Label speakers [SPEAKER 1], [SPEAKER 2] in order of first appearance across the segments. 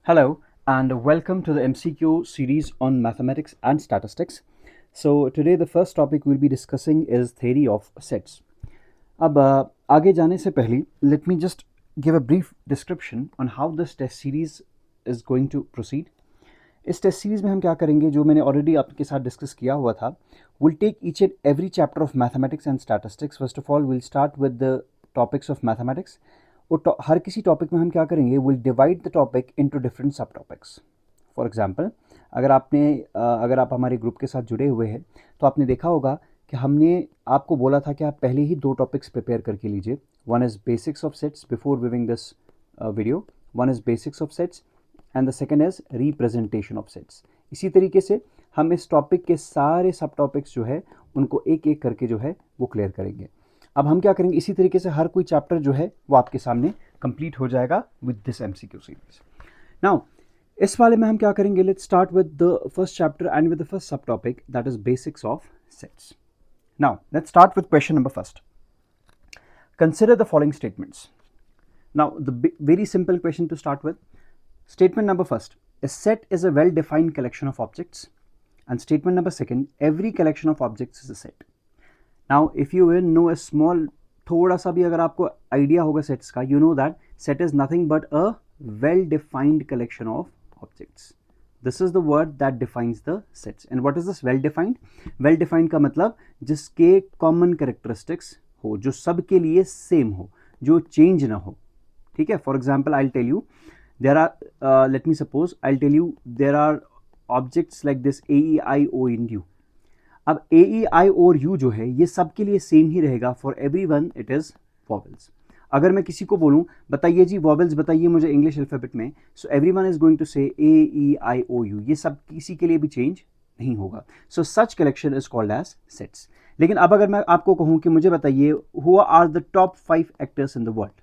[SPEAKER 1] Hello and welcome to the MCQ series on mathematics and statistics. So today the first topic we'll be discussing is theory of sets. अब आगे जाने से पहले let me just give a brief description on how this test series is going to proceed. इस test series में हम क्या करेंगे, जो मैंने ऑलरेडी आपके साथ डिस्कस किया हुआ था. Will take each and every chapter of mathematics and statistics. First of all will start with the topics of mathematics. और हर किसी टॉपिक में हम क्या करेंगे, will divide the topic into different sub topics. For example, अगर आप हमारे ग्रुप के साथ जुड़े हुए हैं तो आपने देखा होगा कि हमने आपको बोला था कि आप पहले ही 2 टॉपिक्स प्रिपेयर करके लीजिए. One is basics of sets before viewing this video. One is basics of sets and the second is representation of sets. इसी तरीके से हम इस टॉपिक के सारे सब टॉपिक्स जो है उनको एक एक करके जो है वो क्लियर करेंगे. अब हम क्या करेंगे, इसी तरीके से हर कोई चैप्टर जो है वो आपके सामने कंप्लीट हो जाएगा with this MCQ series. Now इस वाले में हम क्या करेंगे, let's start with the first chapter and with the first sub topic, that is basics of sets. Now let's start with question number first. Consider the following statements. Now the very simple question to start with. Statement number first, a set is a well-defined collection of objects. And statement number second, every collection of objects is a set. Now, if you will know a small, थोड़ा सा भी अगर आपको idea होगा sets का, you know that set is nothing but a well-defined collection of objects. This is the word that defines the sets. And what is this well-defined? Well-defined का मतलब जिसके common characteristics हो, जो सबके लिए same हो, जो change ना हो. ठीक है? For example, I'll tell you. There are let me suppose I'll tell you there are objects like this A E I O and U. अब A E I O और U जो है ये सबके लिए सेम ही रहेगा. For every one it is vowels. अगर मैं किसी को बोलूँ बताइए जी वॉवेल्स बताइए मुझे इंग्लिश अल्फ़ाबेट में, so everyone is going to say A E I O U. ये सब किसी के लिए भी चेंज नहीं होगा. So such collection is called as sets. लेकिन अब अगर मैं आपको कहूँ कि मुझे बताइए who are the top 5 actors in the world,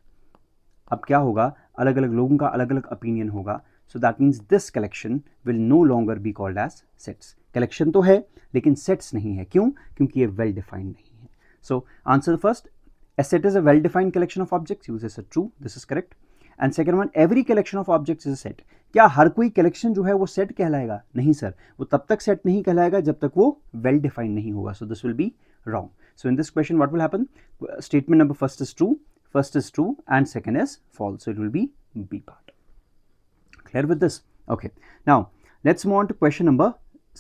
[SPEAKER 1] अब क्या होगा, अलग अलग लोगों का अलग अलग ओपिनियन होगा. So that means this collection will no longer be called as sets. Collection तो है लेकिन सेट्स नहीं है. क्यों? क्योंकि ये वेल डिफाइंड नहीं है. So answer first, a set is a well defined collection of objects. Use this as true, this is correct. And second one, every collection of objects is a set. क्या हर कोई collection जो है वो set कहलाएगा? नहीं sir, वो तब तक सेट नहीं कहलाएगा जब तक वो वेल डिफाइंड नहीं होगा. सो this will be wrong. So in this question what will happen, statement number first is true, first is true and second is false, so it will be B part. Clear with this? Okay, now let's move on to question number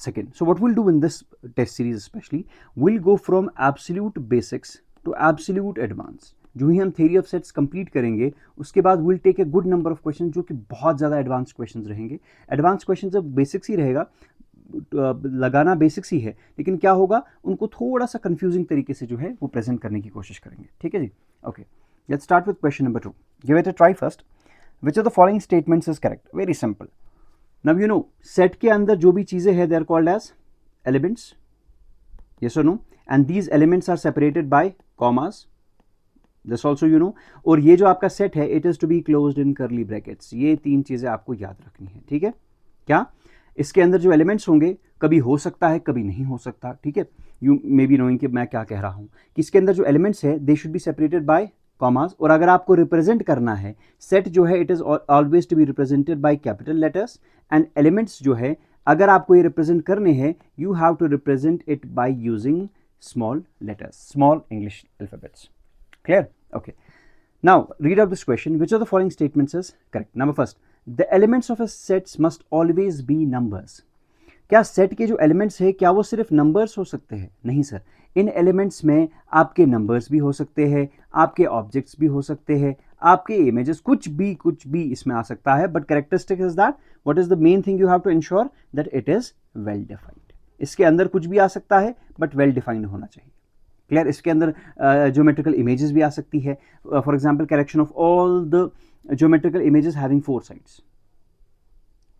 [SPEAKER 1] second. So what we'll do in this test series especially, we'll go from absolute basics to absolute advanced. जो ही हम theory of sets complete करेंगे उसके बाद we'll take a good number of questions जो कि बहुत ज़्यादा advanced questions रहेंगे. advanced questions जब basics ही रहेगा, लगाना बेसिक्स ही है, लेकिन क्या होगा उनको थोड़ा सा कंफ्यूजिंग तरीके से जो है वो प्रेजेंट करने की कोशिश करेंगे. ठीक है जी. Okay, let's start with question number 2. Give it a try first. Which of the following statements is correct? Very simple. Now you know set के अंदर जो भी चीजें हैं they are called as elements. Yes और no? And these elements are separated by commas. This also you know. और ये जो आपका सेट है it is to be closed in curly brackets. ये 3 चीजें आपको याद रखनी है. ठीक है? क्या इसके अंदर जो एलिमेंट्स होंगे कभी हो सकता है कभी नहीं हो सकता. ठीक है? यू मे बी नोइंग कि मैं क्या कह रहा हूं, कि इसके अंदर जो एलिमेंट्स है they should be separated by commas. और अगर आपको रिप्रेजेंट करना है सेट जो है it is always to be represented by capital letters. And elements जो है अगर आपको ये रिप्रेजेंट करने हैं you have to represent it by using small letters, small English alphabets. Clear? Okay, now read out this question. Which of the following statements is correct? Number first, the elements of a sets must always be numbers. क्या set के जो elements है क्या वो सिर्फ numbers हो सकते हैं? नहीं सर, इन एलिमेंट्स में आपके नंबर्स भी हो सकते हैं, आपके ऑब्जेक्ट्स भी हो सकते हैं, आपके इमेजेस, कुछ भी इसमें आ सकता है. But characteristic is that what is the main thing you have to ensure that it is well defined. इसके अंदर कुछ भी आ सकता है बट वेल डिफाइंड होना चाहिए. क्लियर? इसके अंदर ज्योमेट्रिकल इमेजेस भी आ सकती है. For example correction of all the geometrical images having 4 sides.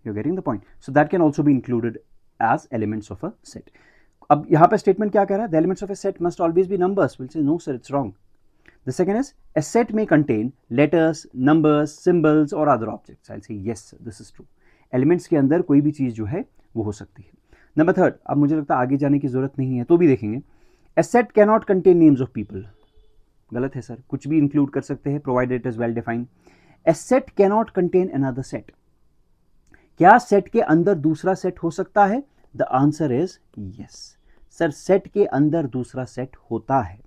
[SPEAKER 1] You're getting the point? So that can also be included as elements of a set. अब यहाँ पे statement क्या कह रहा है? The elements of a set must always be numbers. We'll say no sir, it's wrong. The second is a set may contain letters, numbers, symbols or other objects. I'll say yes sir, this is true. Elements के अंदर कोई भी चीज़ जो है वो हो सकती है. Number third, अब मुझे लगता है आगे जाने की जरूरत नहीं है तो भी देखेंगे. A set cannot contain names of people. गलत है सर, कुछ भी include कर सकते हैं provided it is well defined. A set cannot contain another set. क्या सेट के अंदर दूसरा सेट हो सकता है? The answer is yes sir, set के अंदर दूसरा सेट होता है.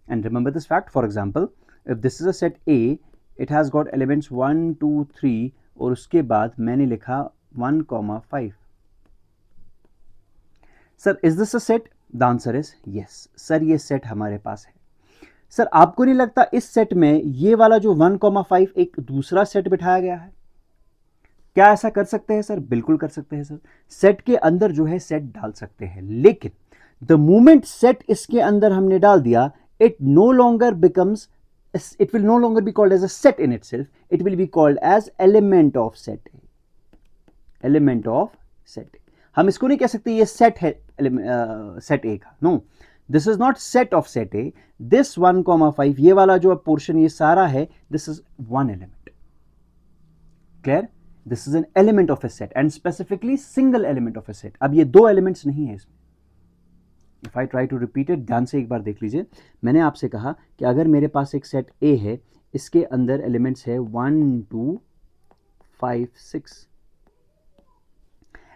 [SPEAKER 1] And remember this fact. For example, if this is a set A, it has got elements 1 2 3 और उसके बाद मैंने लिखा 1,5. Sir is this a set? The answer is yes sir, ये सेट हमारे पास है. सर आपको नहीं लगता इस सेट में ये वाला जो 1,5 एक दूसरा सेट बिठाया गया है? क्या ऐसा कर सकते हैं सर? बिल्कुल कर सकते हैं सर. सेट के अंदर जो है सेट डाल सकते हैं, लेकिन द मोमेंट सेट इसके अंदर हमने डाल दिया, it no longer becomes, it will no longer be called as a set in itself, it will be called as element of set A. element of set A. हम इसको नहीं कह सकते ये सेट है सेट A का. No, this is not set of set A. This 1,5 ये वाला जो पोर्शन ये सारा है, this is one element. Clear? This is an element of a set and specifically single element of a set. अब ये दो एलिमेंट्स नहीं है इसमें. If I try to repeat it, ध्यान से एक बार देख लीजिए. मैंने आपसे कहा कि अगर मेरे पास एक सेट ए है, इसके अंदर एलिमेंट्स है 1 2 5 6.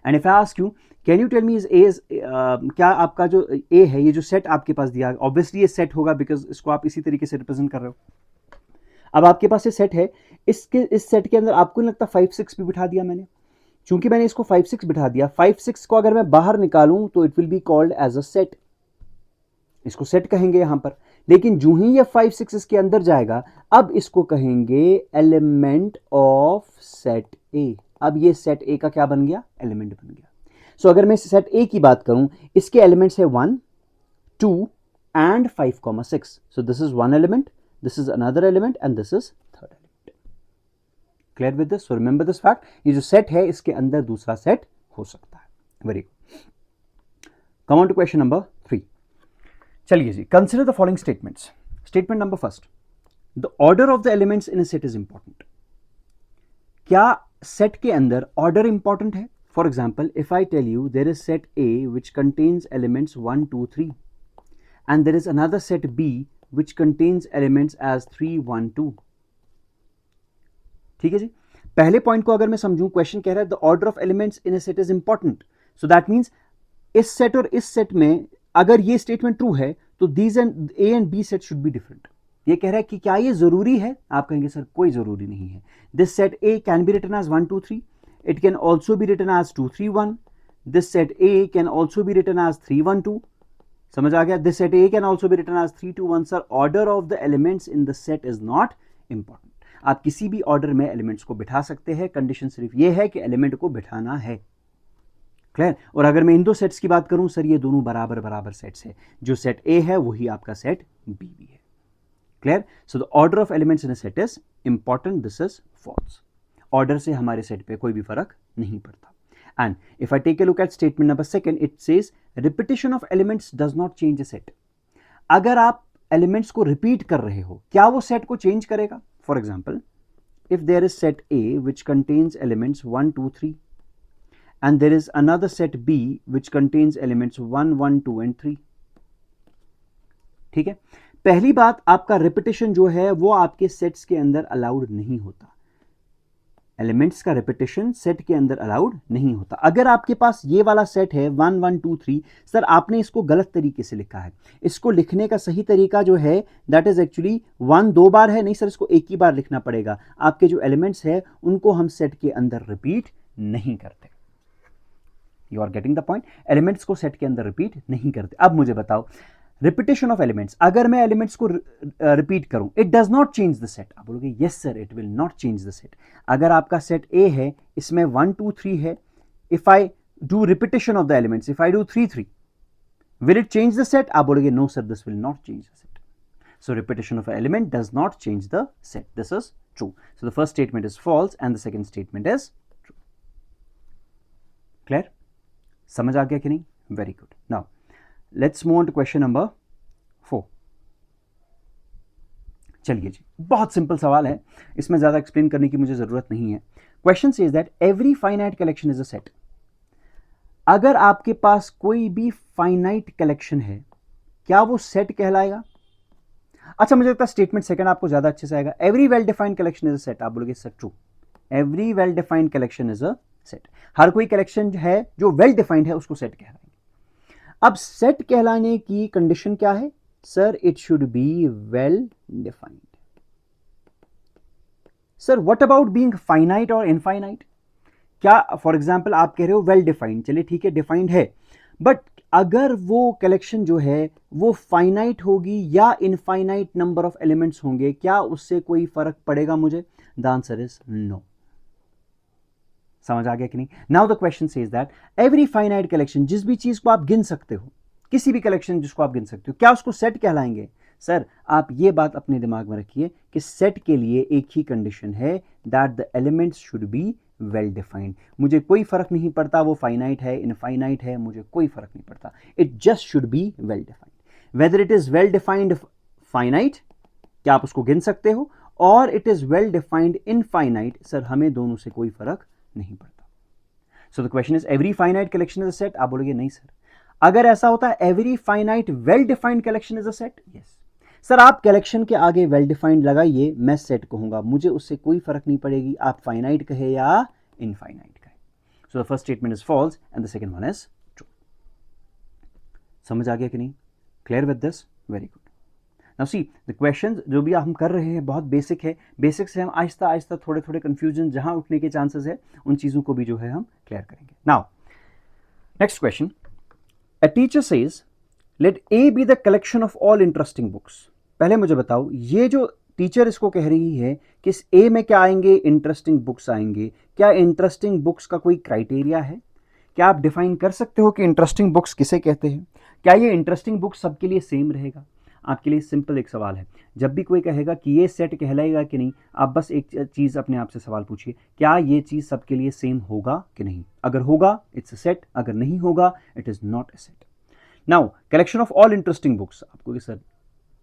[SPEAKER 1] And if I ask you, can you tell me is A, क्या आपका जो ए है, ये जो सेट आपके पास दिया, ऑब्वियसली ये सेट होगा बिकॉज इसको आप इसी तरीके से रिप्रेजेंट कर रहे हो. अब आपके पास ये सेट है, इस सेट के अंदर आपको नहीं लगता 5 6 भी बिठा दिया मैंने? चूंकि मैंने इसको 5 6 बिठा दिया, 5 6 को अगर मैं बाहर निकालूं तो it will be called as a set. इसको सेट कहेंगे यहां पर. लेकिन जो ही ये 5 6 इसके अंदर जाएगा, अब इसको कहेंगे एलिमेंट ऑफ सेट ए. अब ये सेट ए का क्या बन गया? एलिमेंट बन गया. सो अगर मैं सेट ए की बात करूं, इसके एलिमेंट्स है 1 2 and 5,6. So this is one element, this is another element and this is third element. Clear with this? So remember this fact, ये जो set है इसके अंदर दूसरा set हो सकता है. Very good. Come on to question number 3. चलिए जी, consider the following statements. Statement number first, the order of the elements in a set is important. क्या set के अंदर order important है? For example, if I tell you there is set A which contains elements 1 2 3 and there is another set B which contains elements as 3 1 2. ठीक है जी. पहले point को अगर मैं समझूं, क्वेश्चन कह रहा है the order of elements in A set is important. So that means इस सेट और इस सेट में अगर ये स्टेटमेंट ट्रू है तो these and A and B set should be different. ये कह रहा है कि क्या ये जरूरी है? आप कहेंगे सर कोई जरूरी नहीं है. This set A can be written as 1 2 3. It can also be written as 2 3 1. This set A can also be written as 3 1 2. समझ आ गया? This set A can also be written as 3 2 1. Sir order of the elements in the set is not important. आप किसी भी order में elements को बिठा सकते हैं, कंडीशन सिर्फ ये है कि एलिमेंट को बिठाना है. क्लियर? और अगर मैं इन दो सेट्स की बात करूं, सर ये दोनों बराबर बराबर सेट्स है. जो सेट ए है वही आपका सेट बी भी है. Clear? So the order of elements in a set is important. This is false. Order से हमारे सेट पे कोई भी फर्क नहीं पड़ता. And if I take a look at statement number 2, it says repetition of elements does not change a set. अगर आप elements को repeat कर रहे हो, क्या वो set को change करेगा? For example, if there is set A which contains elements 1 2 3 and there is another set B which contains elements 1 1 2 and 3. ठीक है? पहली बात, आपका repetition जो है वो आपके sets के अंदर allowed नहीं होता. एलिमेंट्स का रिपीटेशन सेट के अंदर अलाउड नहीं होता. अगर आपके पास ये वाला सेट है 1 1 2 3, सर आपने इसको गलत तरीके से लिखा है. इसको लिखने का सही तरीका जो है दैट इज एक्चुअली 1 2 बार है. नहीं सर, इसको एक ही बार लिखना पड़ेगा. आपके जो एलिमेंट्स है उनको हम सेट के अंदर रिपीट नहीं करते. You are getting the point? Elements को सेट के अंदर रिपीट नहीं करते. अब मुझे बताओ, रिपीटेशन ऑफ एलिमेंट्स, अगर मैं एलिमेंट्स को रिपीट करूं, it does not change the set. आप बोलोगे yes sir, it will not change the set. अगर आपका सेट ए है, इसमें 1 2 3 है, if I do repetition of the elements, if I do 3 3, will it change the set? आप बोलोगे no sir, this will not change the set. So repetition of element does not change the set. This is true. So the first statement is false and the second statement is true. Clear? समझ आ गया कि नहीं? Very good. Now let's move on to question number 4. चलिए जी, बहुत simple सवाल है, इसमें ज्यादा एक्सप्लेन करने की मुझे जरूरत नहीं है. Question says that every finite collection is a set. अगर आपके पास कोई भी फाइनाइट कलेक्शन है, क्या वो सेट कहलाएगा? अच्छा, मुझे लगता है स्टेटमेंट सेकंड आपको ज्यादा अच्छे से आएगा. Every well defined collection is a set. आप बोलोगे sir true. Every well defined collection is a set. हर कोई कलेक्शन है जो वेल डिफाइंड है उसको सेट कहलाएंगे। अब सेट कहलाने की कंडीशन क्या है sir? It should be well defined. Sir what about being finite और इनफाइनाइट? क्या फॉर एग्जांपल आप कह रहे हो वेल डिफाइंड, चलिए ठीक है डिफाइंड है, बट अगर वो कलेक्शन जो है वो फाइनाइट होगी या इनफाइनाइट नंबर ऑफ एलिमेंट्स होंगे, क्या उससे कोई फर्क पड़ेगा मुझे? The answer is no. समझ आ गया कि नहीं? Now the question says that every finite collection, जिस भी चीज को आप गिन सकते हो, किसी भी कलेक्शन जिसको आप गिन सकते हो, क्या उसको सेट कहलाएंगे? सर आप ये बात अपने दिमाग में रखिए कि सेट के लिए एक ही कंडीशन है, that the elements should be well defined. मुझे कोई फर्क नहीं पड़ता वो फाइनाइट है इनफाइनाइट है, मुझे कोई फर्क नहीं पड़ता, it just should be well defined. Whether it is well defined finite, क्या आप उसको गिन सकते हो, और it is well defined infinite, sir हमें दोनों से कोई फर्क नहीं पड़ता। So the question is every finite collection is a set? आप बोलोगे नहीं सर। अगर ऐसा होता है every finite well defined collection is a set? Yes sir. आप कलेक्शन के आगे वेल डिफाइंड लगाइए, मैं सेट कहूंगा, मुझे उससे कोई फर्क नहीं पड़ेगी आप फाइनाइट कहे या इनफाइनाइट कहे। So the first statement is false and the second one is true. समझ आ गया कि नहीं? Clear with this? Very good. Now see the question जो भी हम कर रहे हैं बहुत बेसिक है, बेसिक से हम आहिस्ता आहिस्ता थोड़े थोड़े कंफ्यूजन जहां उठने के चांसेस है उन चीजों को भी जो है हम क्लियर करेंगे। Now next question, a teacher says late A be the collection of all interesting books. पहले मुझे बताओ, ये जो टीचर इसको कह रही है कि इस ए में क्या आएंगे? इंटरेस्टिंग बुक्स आएंगे। क्या इंटरेस्टिंग बुक्स का कोई क्राइटेरिया है? क्या आप डिफाइन कर सकते हो कि इंटरेस्टिंग बुक्स किसे कहते हैं? क्या ये इंटरेस्टिंग बुक्स सबके लिए सेम रहेगा? आपके लिए सिंपल एक सवाल है, जब भी कोई कहेगा कि ये सेट कहलाएगा कि नहीं, आप बस एक चीज़ अपने आप से सवाल पूछिए, क्या ये चीज़ सबके लिए सेम होगा कि नहीं? अगर होगा इट्स अ सेट, अगर नहीं होगा it is not a set. Now collection of all interesting books, आपको सर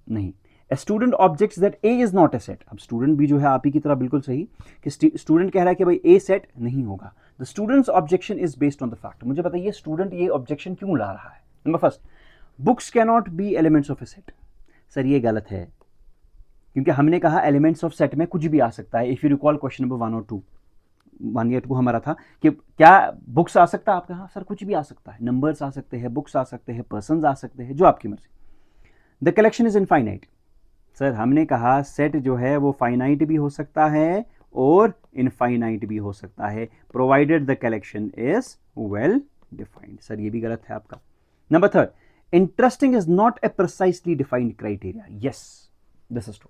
[SPEAKER 1] नहीं। A student objects that A is not a set। अब स्टूडेंट भी जो है आप ही की तरह बिल्कुल सही कि स्टूडेंट कह रहा है कि भाई A सेट नहीं होगा। The students objection is based on the fact. मुझे बताइए स्टूडेंट ये ऑब्जेक्शन क्यों ला रहा है? Number first, books can not be elements of a set. Sir ये गलत है, क्योंकि हमने कहा एलिमेंट्स ऑफ सेट में कुछ भी आ सकता है। If you recall question number 1 और 2, 1 या 2 हमारा था कि क्या बुक्स आ सकता है? आप कहा सर कुछ भी आ सकता है, नंबर्स आ सकते हैं, बुक्स आ सकते हैं, पर्सन आ सकते हैं, जो आपकी मर्जी। The collection is infinite. Sir हमने कहा सेट जो है वो फाइनाइट भी हो सकता है और इनफाइनाइट भी हो सकता है, provided the collection is well defined. Sir ये भी गलत है आपका। Number third, interesting is not a precisely defined criteria. Yes this is true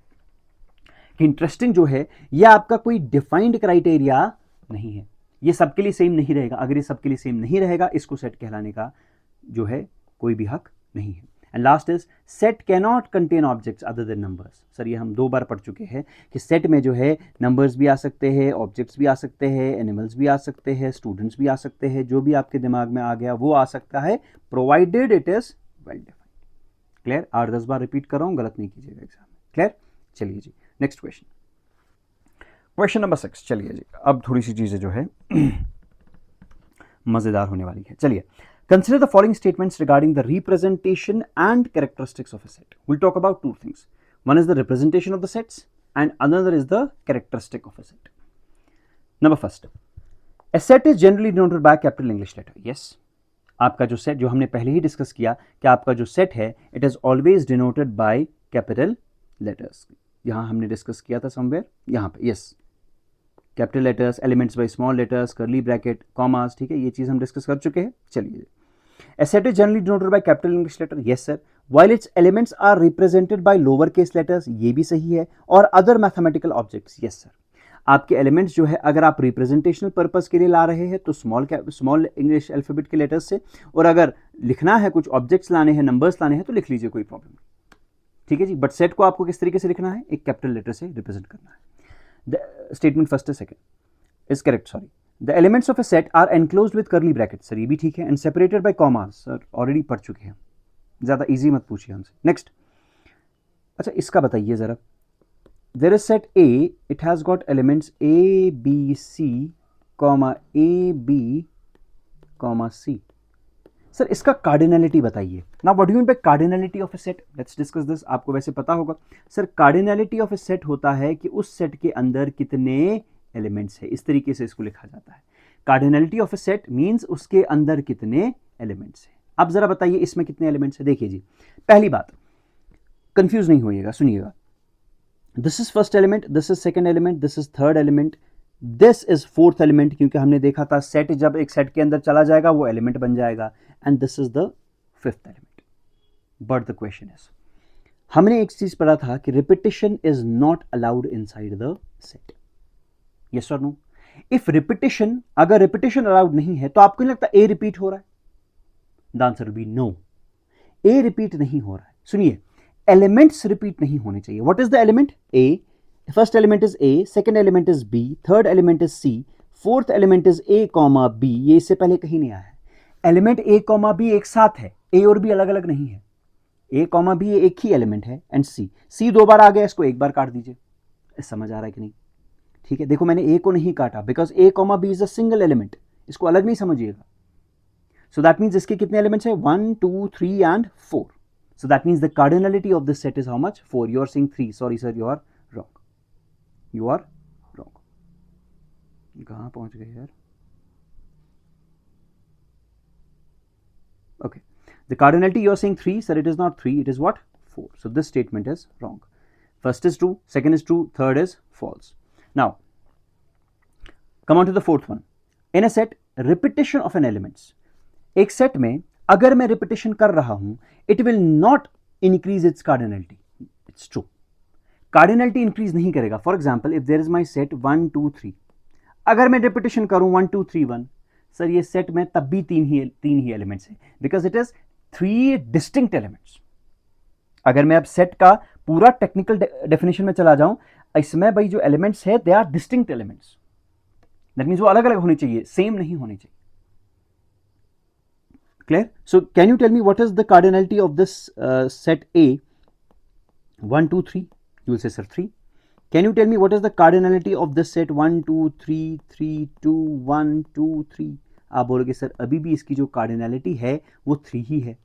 [SPEAKER 1] कि इंटरेस्टिंग जो है ये आपका कोई डिफाइंड क्राइटेरिया नहीं है, ये सबके लिए सेम नहीं रहेगा। अगर ये सबके लिए सेम नहीं रहेगा, इसको सेट कहलाने का जो है कोई भी हक नहीं है। And last is set cannot contain objects other than numbers. Sir ये हम 2 बार पढ़ चुके हैं कि सेट में जो है नंबर्स भी आ सकते हैं, ऑब्जेक्ट्स भी आ सकते हैं, एनिमल्स भी आ सकते हैं, स्टूडेंट्स भी आ सकते हैं, जो भी आपके दिमाग में आ गया वो आ सकता है, provided it is well defined. Clear? 8-10 bar repeat कर रहा हूं, गलत नहीं कीजिएगा एग्जाम में। क्लियर? चलिए जी नेक्स्ट क्वेश्चन, क्वेश्चन नंबर 6। चलिए जी अब थोड़ी सी चीजें जो है मजेदार होने वाली है। चलिए, consider the following statements regarding the representation and characteristics of a set. We'll talk about 2 things. One is the representation of the sets and another is the characteristic of a set. Number first, a set is generally denoted by a capital English letter. Yes, आपका जो set जो हमने पहले ही discuss किया कि आपका जो set है it is always denoted by capital letters. यहां हमने डिस्कस किया था समवेयर यहां पे। Yes, capital letters, elements by small letters, करली ब्रैकेट, कॉमास, ठीक है, ये चीज हम डिस्कस कर चुके हैं। चलिए, a set is generally denoted by capital English letter. Yes sir. While its elements are represented by lower case letters, ये भी सही है, और other mathematical objects. Yes sir. आपके एलिमेंट्स जो है अगर आप रिप्रेजेंटेशनल पर्पस के लिए ला रहे हैं तो स्मॉल इंग्लिश अल्फाबेट के लेटर्स से, और अगर लिखना है कुछ ऑब्जेक्ट्स लाने हैं, नंबर्स लाने हैं, तो लिख लीजिए, कोई प्रॉब्लम नहीं। ठीक है जी, बट सेट को आपको किस तरीके से लिखना है? एक कैपिटल लेटर से रिप्रेजेंट करना है। द स्टेटमेंट फर्स्ट है second is correct, sorry. The elements of a set are enclosed with curly brackets, sir ये भी ठीक है, and separated by commas, sir already पढ़ चुके हैं, ज़्यादा इजी मत पूछिए हमसे। नेक्स्ट, अच्छा इसका बताइए ज़रा, there is set A, it has got elements A, B, C, A, B, C। Sir इसका कार्डिनलिटी बताइए। Now what do you mean bye cardinality of a set? Let's discuss this. आपको वैसे पता होगा sir, cardinality of a set होता है कि उस सेट के अंदर कितने एलिमेंट्स है, इस तरीके से इसको लिखा जाता है। Cardinality of a set means उसके अंदर कितने एलिमेंट्स हैं। अब जरा बताइए इसमें कितने एलिमेंट्स हैं। देखिए जी, पहली बात, कंफ्यूज नहीं होइएगा, सुनिएगा। This is first element, this is second element, this is third element, this is fourth element, क्योंकि हमने देखा था सेट जब एक सेट के अंदर चला जाएगा वो एलिमेंट बन जाएगा, and this is the fifth element. But the question is, हमने एक चीज पढ़ा था कि repetition is not allowed inside the set. Yes और नो? इफ रिपीटिशन, अगर रिपीटिशन अलाउड नहीं है तो आपको नहीं लगता ए रिपीट हो रहा है? The answer will be no, A repeat नहीं हो रहा है। सुनिए, एलिमेंट्स रिपीट नहीं होने चाहिए। What is the element? A, first element is A, second element is B, third element is C, fourth element is A comma B. ये इससे पहले कहीं नहीं आया है। एलिमेंट ए कॉमा बी एक साथ है, ए और बी अलग अलग नहीं है। ए कॉमा बी एक ही एलिमेंट है, एंड सी दो बार आ गया, इसको एक बार काट दीजिए। समझ आ रहा है कि नहीं? ठीक है, देखो मैंने ए को नहीं काटा because A comma B is a single element, इसको अलग नहीं समझिएगा। सो दैट मीन्स इसके कितने एलिमेंट्स है? 1 2 3 and 4। So that means the cardinality of this set is how much? 4. You are saying 3. Sorry sir, you are wrong. You are wrong. कहाँ पहुँच गए यार? Okay. The cardinality you are saying 3, sir, it is not 3. It is what? 4. So this statement is wrong. First is true, second is true, third is false. Now, come on to the fourth one. In a set, repetition of an elements. एक set में अगर मैं repetition कर रहा हूं, it will not increase its cardinality. It's true, cardinality increase नहीं करेगा। For example, if there is my set 1 2 3, अगर मैं रिपीटिशन करूं 1 2 3 1, सर ये सेट में तब भी तीन ही एलिमेंट्स है, because it is 3 distinct elements. अगर मैं अब सेट का पूरा टेक्निकल डेफिनेशन में चला जाऊं, इसमें भाई जो एलिमेंट्स है they are distinct elements. That means वो अलग अलग होने चाहिए, सेम नहीं होने चाहिए। Clear? So can you tell me what is the cardinality of this set A? 1 2 3, you will say sir 3. Can you tell me what is the cardinality of this set 1 2 3 3 2 1 2 3? आप बोलोगे सर अभी भी इसकी जो cardinality है वो 3 ही है।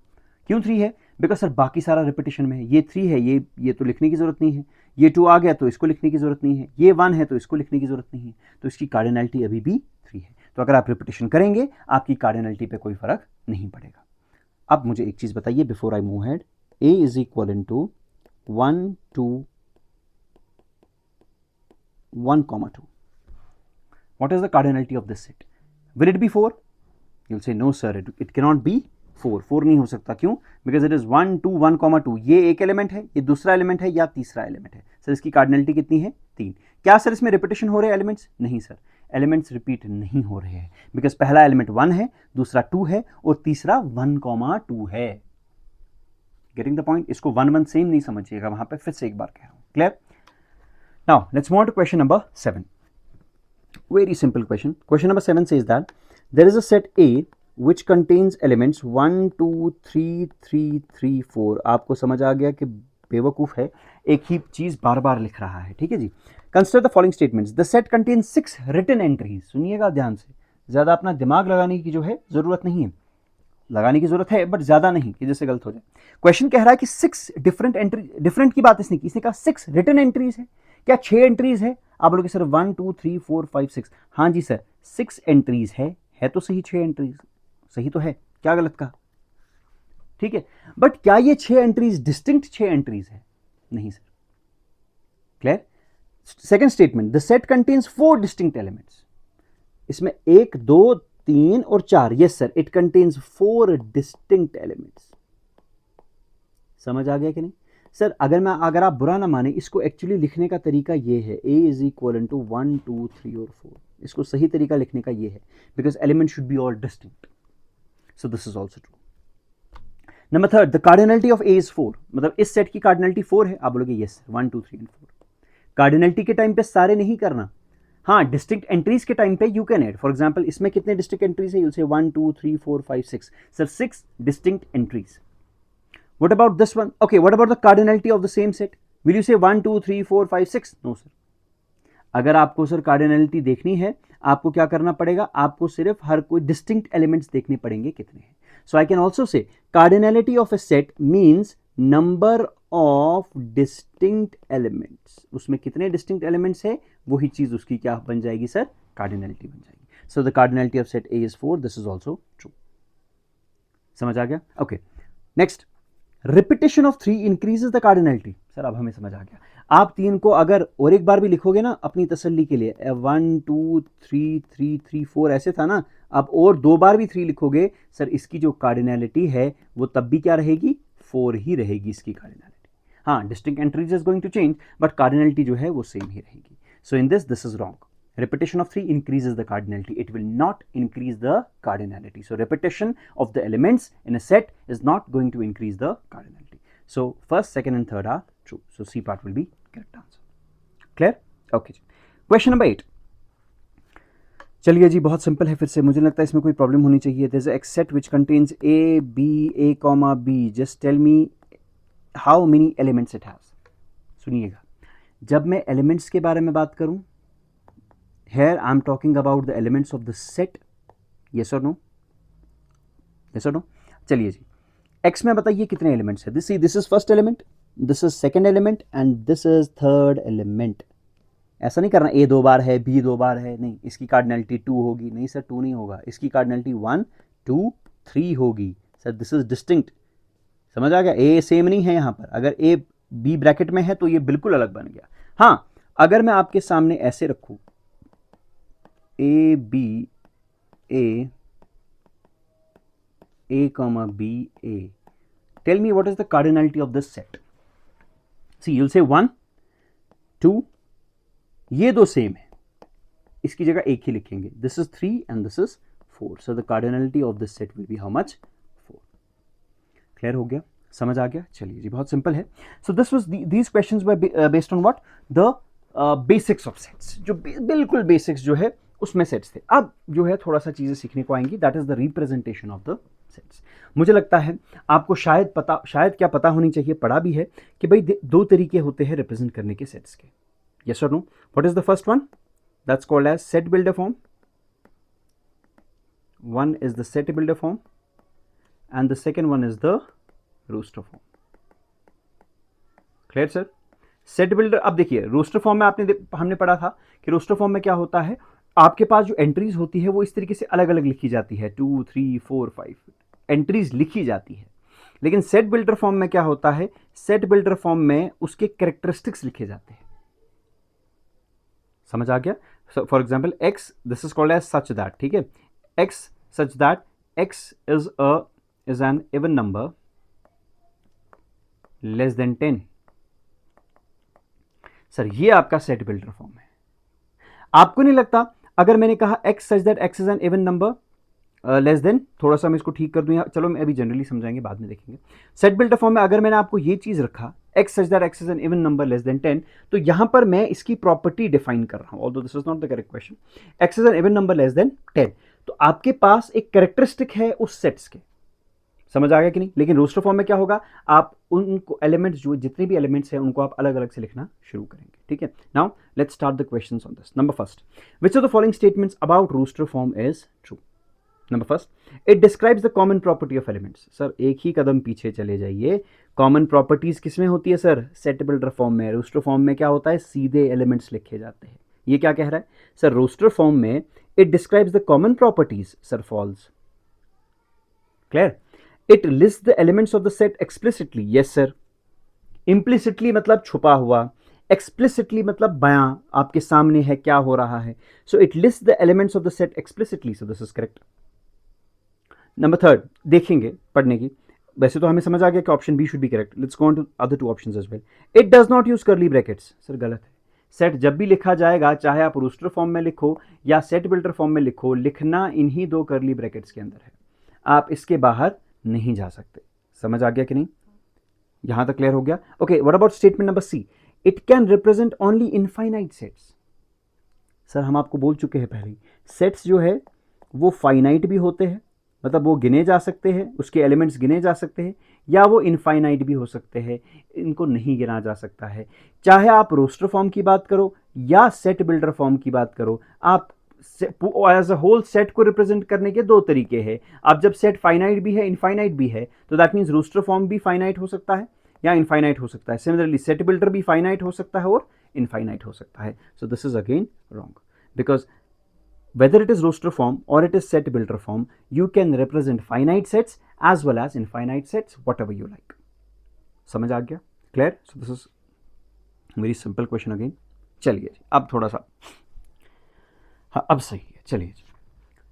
[SPEAKER 1] क्यों 3 है? बिकॉज सर बाकी सारा रिपीटिशन में है। ये 3 है, ये तो लिखने की जरूरत नहीं है। ये 2 आ गया तो इसको लिखने की जरूरत नहीं है। ये 1 है तो इसको लिखने की जरूरत नहीं है। तो इसकी कार्डिनलिटी अभी भी 3 है। तो अगर आप रिपीटिशन करेंगे आपकी कार्डिनलिटी पे कोई फर्क नहीं पड़ेगा। अब मुझे एक चीज बताइए before I move head, A is equal in to 1 2 1 2. What is the cardinality of this set? Will it be 4? You'll say no sir, it cannot be 4. 4 नहीं हो सकता। क्यों? Because it is 1 2 1 2। ये एक एलिमेंट है, ये दूसरा एलिमेंट है या तीसरा एलिमेंट है। सर इसकी कार्डिनलिटी कितनी है? 3। क्या सर इसमें रिपीटिशन हो रहे हैं एलिमेंट्स? नहीं सर, एलिमेंट्स रिपीट नहीं हो रहे हैं, बिकॉज पहला एलिमेंट 1 है, दूसरा 2 है और तीसरा 1 2 है। Getting the point? इसको 1 1 सेम नहीं समझिएगा, वहां पे फिर से एक बार कह रहा हूं। Clear? Now let's move on to question number 7. Very simple question. Question number 7 says that there is a set A which contains elements 1 2 3 3 3 4. आपको समझ आ गया कि बेवकूफ है, एक ही चीज बार बार लिख रहा है। ठीक है जी। Consider the following statements. The set contains 6 written entries. सुनिएगा ध्यान से, ज्यादा अपना दिमाग लगाने की जो है जरूरत नहीं है। लगाने की जरूरत है बट ज्यादा नहीं कि जैसे गलत हो जाए। क्वेश्चन कह रहा है कि 6 डिफरेंट एंट्री, डिफरेंट की बात इसने कहा 6 रिटन एंट्रीज है। क्या 6 एंट्रीज है? आप बोलोगे सर 1 2 3 4 5 6। हाँ जी सर, 6 एंट्रीज है तो सही 6 एंट्रीज, सही तो है, क्या गलत कहा? ठीक है, बट क्या ये 6 एंट्रीज डिस्टिंक्ट 6 एंट्रीज है? नहीं sir. Clear? Second statement, the set contains 4 distinct elements. इसमें 1 2 3 और 4। Yes sir, it contains 4 distinct elements. समझ आ गया कि नहीं? सर अगर आप बुरा ना माने, इसको एक्चुअली लिखने का तरीका ये है, a इज इक्वल टू 1 2 3 और 4। इसको सही तरीका लिखने का ये है, because element should be all distinct. So this is also true. Number third, the cardinality of a is 4। मतलब इस सेट की कार्डिनलिटी 4 है। आप बोलोगे यस 1 2 3 एंड 4। कार्डिनलिटी के टाइम पे सारे नहीं करना, हाँ डिस्टिंक्ट एंट्रीज के टाइम पे you can add. For example इसमें कितने डिस्टिंक्ट एंट्रीज है? यूल से 1 2 3 4 5 6। Sir 6 distinct entries. What about this one? Okay, what about the cardinality of the same set? Will you say 1 2 3 4 5 6? No sir. अगर आपको sir cardinality देखनी है, आपको क्या करना पड़ेगा? आपको सिर्फ हर कोई डिस्टिंक्ट एलिमेंट्स देखने पड़ेंगे कितने हैं। So I can also say cardinality of a set means number of distinct elements. उसमें कितने डिस्टिंक्ट एलिमेंट्स है, वही चीज उसकी क्या बन जाएगी सर? कार्डिनलिटी बन जाएगी। So the cardinality of set A is 4. This is also true. समझ आ गया? Okay. Next, repetition of 3 increases the cardinality. Sir अब हमें समझ आ गया. आप 3 को अगर और एक बार भी लिखोगे ना अपनी तसल्ली के लिए, 1 2 3 3 3 4 ऐसे था ना, आप और 2 बार भी 3 लिखोगे, सर इसकी जो कार्डिनैलिटी है वो तब भी क्या रहेगी? 4 ही रहेगी इसकी कार्डिनैलिटी. हाँ, distinct entries is going to change, but cardinality जो है वो सेम ही रहेगी. So in this is wrong. Repetition of 3 increases the cardinality. It will not increase the cardinality. So repetition of the elements in a set is not going to increase the cardinality. So first, second and third are true. So C part will be correct answer. Clear? Okay. Question number 8. चलिए जी, बहुत simple है. फिर से मुझे लगता है इसमें कोई प्रॉब्लम होनी चाहिए. There is a set which contains A, B, A, B. Just tell me how many elements it has. सुनिएगा, जब मैं elements के बारे में बात करूं, here I am talking about the elements of the set. Yes or no? Yes or no? चलिए जी, X में बताइए कितने elements है. This is first element, this is second element and this is third element. ऐसा नहीं करना A 2 बार है, B 2 बार है, नहीं. इसकी कार्डिनैलिटी 2 होगी. नहीं सर, 2 नहीं होगा. इसकी कार्डिनैलिटी 1 2 3 होगी. Sir this is distinct. समझ आ गया? A सेम नहीं है यहाँ पर. अगर A B ब्रैकेट में है तो ये बिल्कुल अलग बन गया. हाँ, अगर मैं आपके सामने ऐसे रखूं A B A A comma B A, tell me what is the cardinality of this set. See, you'll say 1 2, ये दो सेम है, इसकी जगह एक ही लिखेंगे. This is 3 and this is 4. So the cardinality of this set will be how much? 4. Clear हो गया? समझ आ गया? चलिए जी, बहुत सिंपल है. So this was these questions were based on what? The basics of sets. जो बिल्कुल बेसिक्स जो है उसमें सेट्स थे. अब जो है थोड़ा सा चीजें सीखने को आएंगी. That is the representation of the sets. मुझे लगता है आपको शायद क्या पता होनी चाहिए, पढ़ा भी है कि भाई दो तरीके होते हैं रिप्रेजेंट करने के सेट्स के. यस और no? What is the first one? That's called as set builder form. One is the set builder form and the second one is the roster form. Clear sir? Set builder, अब देखिए roster form में हमने पढ़ा था कि roster form में क्या होता है, आपके पास जो एंट्रीज होती है वो इस तरीके से अलग अलग लिखी जाती है. 2 3 4 5 एंट्रीज लिखी जाती है. लेकिन सेट बिल्डर फॉर्म में क्या होता है, सेट बिल्डर फॉर्म में उसके कैरेक्टरिस्टिक्स लिखे जाते हैं. समझ आ गया? For example x, this is called as such that. ठीक है, x such that x is an even number less than 10. Sir ये आपका सेट बिल्डर फॉर्म है. आपको नहीं लगता अगर मैंने कहा x such that x is an even number less then, थोड़ा सा मैं इसको ठीक कर दूं यहाँ, चलो मैं अभी जनरली समझाएंगे, बाद में देखेंगे. सेट बिल्डर फॉर्म में अगर मैंने आपको ये चीज रखा x such that x is an even number less than 10, तो यहां पर मैं इसकी प्रॉपर्टी डिफाइन कर रहा हूं. Although this is not the correct question. x is an even number less than 10, तो आपके पास एक कैरेक्टरिस्टिक है उस सेट्स के. समझ आ गया कि नहीं? लेकिन रोस्टर फॉर्म में क्या होगा, आप उनको एलिमेंट्स जो जितने भी एलिमेंट्स हैं उनको आप अलग अलग से लिखना शुरू करेंगे. ठीक है, now let's start the questions on this. Number first, which of the following statements about roster form is true? Number first, it describes the common property of elements. Sir एक ही कदम पीछे चले जाइए. कॉमन प्रॉपर्टीज किसमें होती है sir? Set builder form में. Roster form में क्या होता है, सीधे एलिमेंट्स लिखे जाते हैं. ये क्या कह रहा है सर? रोस्टर फॉर्म में it describes the common properties. Sir false. Clear? It lists the elements of the set explicitly. Yes sir. Implicitly मतलब छुपा हुआ, explicitly मतलब बयां, आपके सामने है क्या हो रहा है. So it lists the elements of the set explicitly. So this is correct. Number third, देखेंगे पढ़ने की. वैसे तो हमें समझ आ गया कि option B should be correct. Let's go on to other two options as well. It does not use curly brackets. Sir गलत है. सेट जब भी लिखा जाएगा, चाहे आप रोस्टर फॉर्म में लिखो या सेट बिल्डर फॉर्म में लिखो, लिखना इन्हीं दो कर्ली ब्रैकेट्स के अंदर है. आप इसके बाहर नहीं जा सकते. समझ आ गया कि नहीं? यहां तक क्लियर हो गया? Okay, what about statement number C? It can represent only infinite sets. Sir हम आपको बोल चुके हैं पहले, सेट्स जो है वो फाइनाइट भी होते हैं, मतलब वो गिने जा सकते हैं, उसके एलिमेंट्स गिने जा सकते हैं, या वो इनफाइनाइट भी हो सकते हैं, इनको नहीं गिना जा सकता है. चाहे आप रोस्टर फॉर्म की बात करो या सेट बिल्डर फॉर्म की बात करो, आप एज अ होल सेट को रिप्रेजेंट करने के दो तरीके हैं. अब जब सेट फाइनाइट भी है, इनफाइनाइट भी है, तो दैट मीन्स रोस्टर फॉर्म भी फाइनाइट हो सकता है या इनफाइनाइट हो सकता है. सिमिलरली सेट बिल्डर भी फाइनाइट हो सकता है और इनफाइनाइट हो सकता है. सो this is again wrong, because whether it is roster form or it is set builder form, you can represent finite sets as well as infinite sets, whatever you like. समझ आ गया? Clear? So this is very simple question again. चलिए जी, अब थोड़ा सा, हाँ अब सही है, चलिए जी.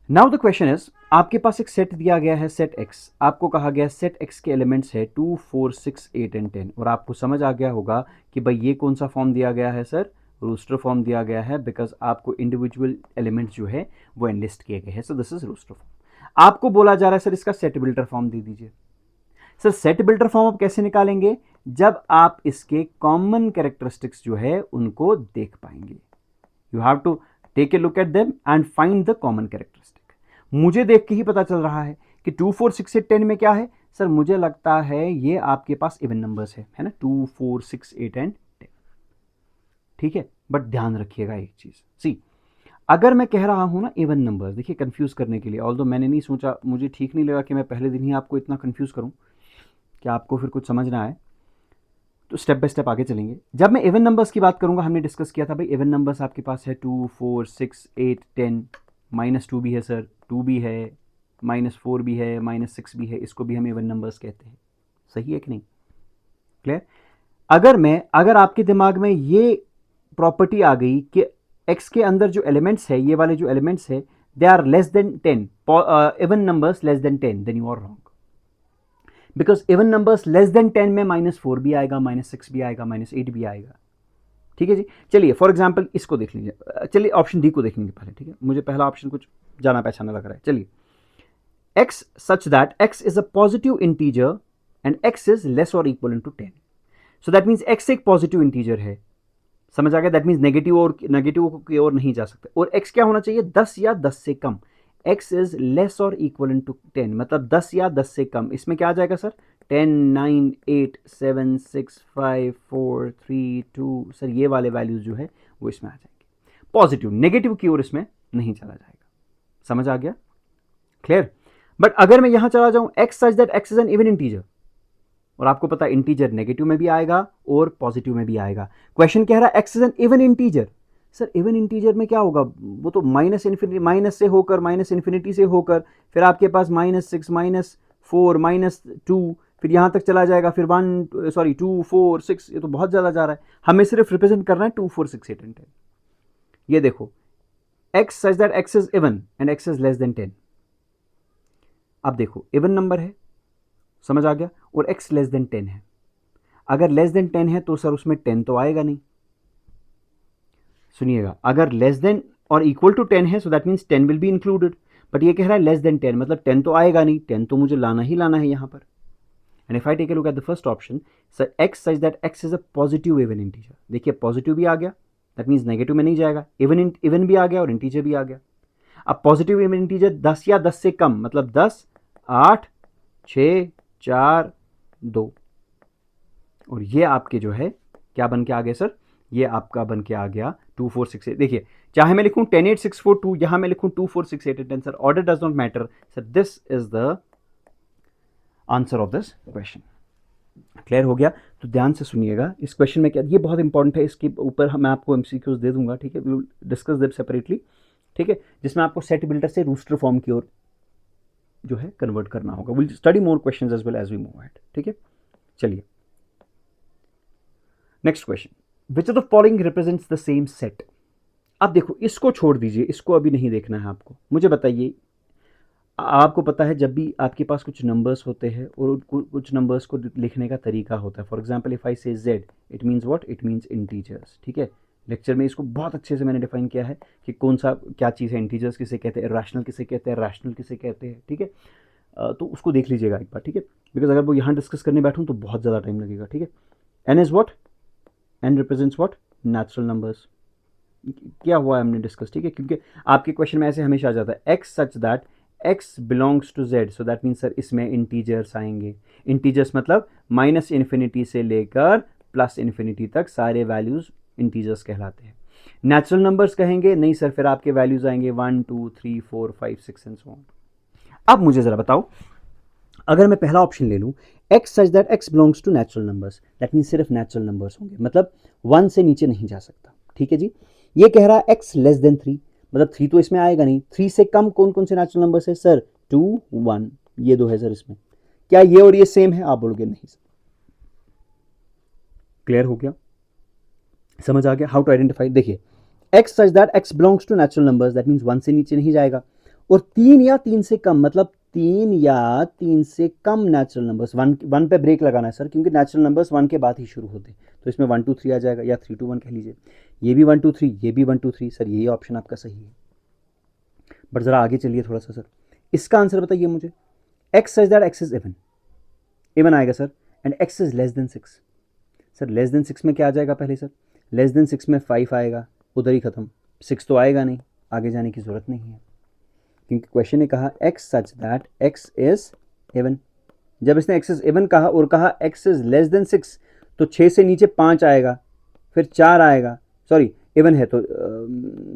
[SPEAKER 1] नाउ द क्वेश्चन इज, आपके पास एक सेट दिया गया है सेट एक्स, आपको कहा गया सेट एक्स के एलिमेंट्स है 2, 4, 6, 8 एंड 10, और आपको समझ आ गया होगा कि भाई ये कौन सा फॉर्म दिया गया है सर, रोस्टर फॉर्म दिया गया है, बिकॉज आपको इंडिविजुअल एलिमेंट्स जो है वो एनलिस्ट किए गए हैं. So this is roster form. आपको बोला जा रहा है सर इसका सेट बिल्डर फॉर्म दे दीजिए. सर सेट बिल्डर फॉर्म आप कैसे निकालेंगे, जब आप इसके कॉमन कैरेक्टरिस्टिक्स जो है उनको देख पाएंगे. You have to take a look at them and find the common characteristic. मुझे देख के ही पता चल रहा है कि 2, 4, 6, 8, 10 में क्या है सर, मुझे लगता है ये आपके पास इवन नंबर्स है ना, 2, 4, 6, 8 एंड 10. ठीक है, बट ध्यान रखिएगा एक चीज, सी अगर मैं कह रहा हूं ना इवन नंबर्स, देखिए कंफ्यूज करने के लिए, ऑल्दो मैंने नहीं सोचा, मुझे ठीक नहीं लगा कि मैं पहले दिन ही आपको इतना कंफ्यूज करूं कि आपको फिर कुछ समझ ना आए, तो स्टेप बाय स्टेप आगे चलेंगे. जब मैं इवन नंबर्स की बात करूंगा, हमने डिस्कस किया था भाई इवन नंबर्स आपके पास है 2, 4, 6, 8, 10, -2 भी है सर, 2 भी है, -4 भी है, -6 भी है, इसको भी हम इवन नंबर्स कहते हैं. सही है कि नहीं? क्लियर? अगर आपके दिमाग में ये प्रॉपर्टी आ गई कि x के अंदर जो एलिमेंट्स है, ये वाले जो एलिमेंट्स है, they are less than 10, even numbers less than 10, then you are wrong. Because even numbers less than 10 में -4 भी आएगा, -6 भी आएगा, -8 भी आएगा. ठीक है जी. चलिए फॉर एग्जाम्पल इसको देख लीजिए, चलिए ऑप्शन डी को देख लेंगे पहले. ठीक है, मुझे पहला ऑप्शन कुछ जाना पहचाना लग रहा है. चलिए, x such that x is a positive integer and x is less or equal to 10. so that means x एक पॉजिटिव इंटीजर है. समझ आ गया? दैट मीन्स नेगेटिव की ओर नहीं जा सकते. और x क्या होना चाहिए, 10 या 10 से कम. x इज लेस और इक्वल टू 10, मतलब 10 या 10 से कम. इसमें क्या आ जाएगा सर, 10, 9, 8, 7, 6, 5, 4, 3, 2, सर ये वाले वैल्यूज जो है वो इसमें आ जाएंगे. पॉजिटिव, नेगेटिव की ओर इसमें नहीं चला जाएगा. समझ आ गया? क्लियर? बट अगर मैं यहां चला जाऊं x such that x is an even integer, और आपको पता है इंटीजर नेगेटिव में भी आएगा और पॉजिटिव में भी आएगा. क्वेश्चन कह रहा है x is an even integer. Sir even integer में क्या होगा, वो तो माइनस से होकर, -इन्फिनिटी से होकर, फिर आपके पास -6, -4, -2, फिर यहां तक चला जाएगा, फिर 2, 4, 6, ये तो बहुत ज्यादा जा रहा है. हमें सिर्फ रिप्रेजेंट करना है 2, 4, 6, 8 एंड 10. ये देखो, x such that x is even and x is less than 10. अब देखो इवन नंबर है, समझ आ गया, और x लेस देन 10 है. अगर लेस देन 10 है तो सर उसमें 10 तो आएगा नहीं. सुनिएगा, अगर लेस देन और इक्वल टू 10 है, so that means 10 will be included. But ये कह रहा है लेस देन 10, मतलब 10 तो आएगा नहीं, 10 तो मुझे लाना ही लाना है यहां पर. And if I take a look at the first option, sir x such that x is a positive even integer. देखिए पॉजिटिव भी आ गया, दैट मीन्स नेगेटिव में नहीं जाएगा, इवन भी आ गया और इंटीजर भी आ गया. अब पॉजिटिव इवन इंटीजर 10 या 10 से कम, मतलब 10, 8, 6, 4, 2, और ये आपके जो है क्या बन के आ गया सर, ये आपका बन के आ गया 2, 4, 6, 8. देखिए चाहे मैं लिखूं 10, 8, 6, 4, 2, यहां मैं लिखूं 2, 4, 6, 8 10, sir order does not matter. Sir this is the answer of this question. Clear हो गया? तो ध्यान से सुनिएगा, इस क्वेश्चन में क्या, ये बहुत इंपॉर्टेंट है, इसके ऊपर मैं आपको एमसीक्यूज दे दूंगा. ठीक है, we will discuss them separately. ठीक है, जिसमें आपको सेट बिल्डर से रूस्टर फॉर्म की ओर जो है कन्वर्ट करना होगा. Will study more questions as well as we move ahead. ठीक है, चलिए next question, which of the following represents the same set. अब देखो इसको छोड़ दीजिए, इसको अभी नहीं देखना है आपको. मुझे बताइए, आपको पता है जब भी आपके पास कुछ नंबर्स होते हैं और कुछ नंबर्स को लिखने का तरीका होता है. फॉर एग्जाम्पल इफ आई से z, it means what, it means integers. ठीक है, लेक्चर में इसको बहुत अच्छे से मैंने डिफाइन किया है कि कौन सा क्या चीज़ है, इंटीजर्स किसे कहते हैं, रैशनल किसे कहते हैं, रैशनल किसे कहते हैं. ठीक है, तो उसको देख लीजिएगा एक बार. ठीक है, बिकॉज अगर वो यहाँ डिस्कस करने बैठूँ तो बहुत ज़्यादा टाइम लगेगा. ठीक है, n is what, n represents what, natural numbers. क्या हुआ हमने डिस्कस. ठीक है, क्योंकि आपके क्वेश्चन में ऐसे हमेशा आ जाता है x such that x belongs to z, so that means sir इसमें इंटीजर्स आएंगे. इंटीजर्स मतलब -इन्फिनिटी से लेकर +इन्फिनिटी तक सारे वैल्यूज इंटीजर्स कहलाते हैं. नेचुरल नंबर्स कहेंगे नहीं सर, फिर आपके वैल्यूज आएंगे 1, 2, 3, 4, 5, 6 एंड सो ऑन. अब मुझे जरा बताओ, अगर मैं पहला ऑप्शन ले लूं, x such that x belongs to natural numbers, that means सिर्फ नेचुरल नंबर्स होंगे, मतलब 1 से नीचे नहीं जा सकता. ठीक है जी. ये कह रहा है x लेस देन 3, मतलब 3 तो इसमें आएगा नहीं। 3 से कम कौन कौन से नेचुरल नंबर्स है सर? 2, 1, ये दो है सर इसमें। क्या ये और ये सेम है? आप बोलोगे नहीं सर। क्लियर हो गया? समझ आ गया हाउ टू आइडेंटिफाई? देखिए, x such that x belongs to natural numbers, that means 1 से नीचे नहीं जाएगा, और 3 या 3 से कम, मतलब 3 या 3 से कम नेचुरल नंबर्स। 1 पे ब्रेक लगाना है सर, क्योंकि नेचुरल नंबर्स 1 के बाद ही शुरू होते हैं, तो इसमें 1 2 3 आ जाएगा, या 3 2 1 कह लीजिए। ये भी 1 2 3, ये भी 1 2 3 सर, यही ऑप्शन आपका सही है। बट जरा आगे चलिए थोड़ा सा सर, इसका आंसर बताइए मुझे। x such that x is even, even आएगा sir, and x is less than 6। Sir less than 6 में क्या आ जाएगा पहले सर? लेस देन 6 में 5 आएगा, उधर ही खत्म। 6 तो आएगा नहीं, आगे जाने की जरूरत नहीं है, क्योंकि क्वेश्चन ने कहा x such that x is even. जब इसने x इज इवन कहा और कहा x इज लेस देन 6, तो 6 से नीचे 5 आएगा, फिर 4 आएगा, सॉरी इवन है तो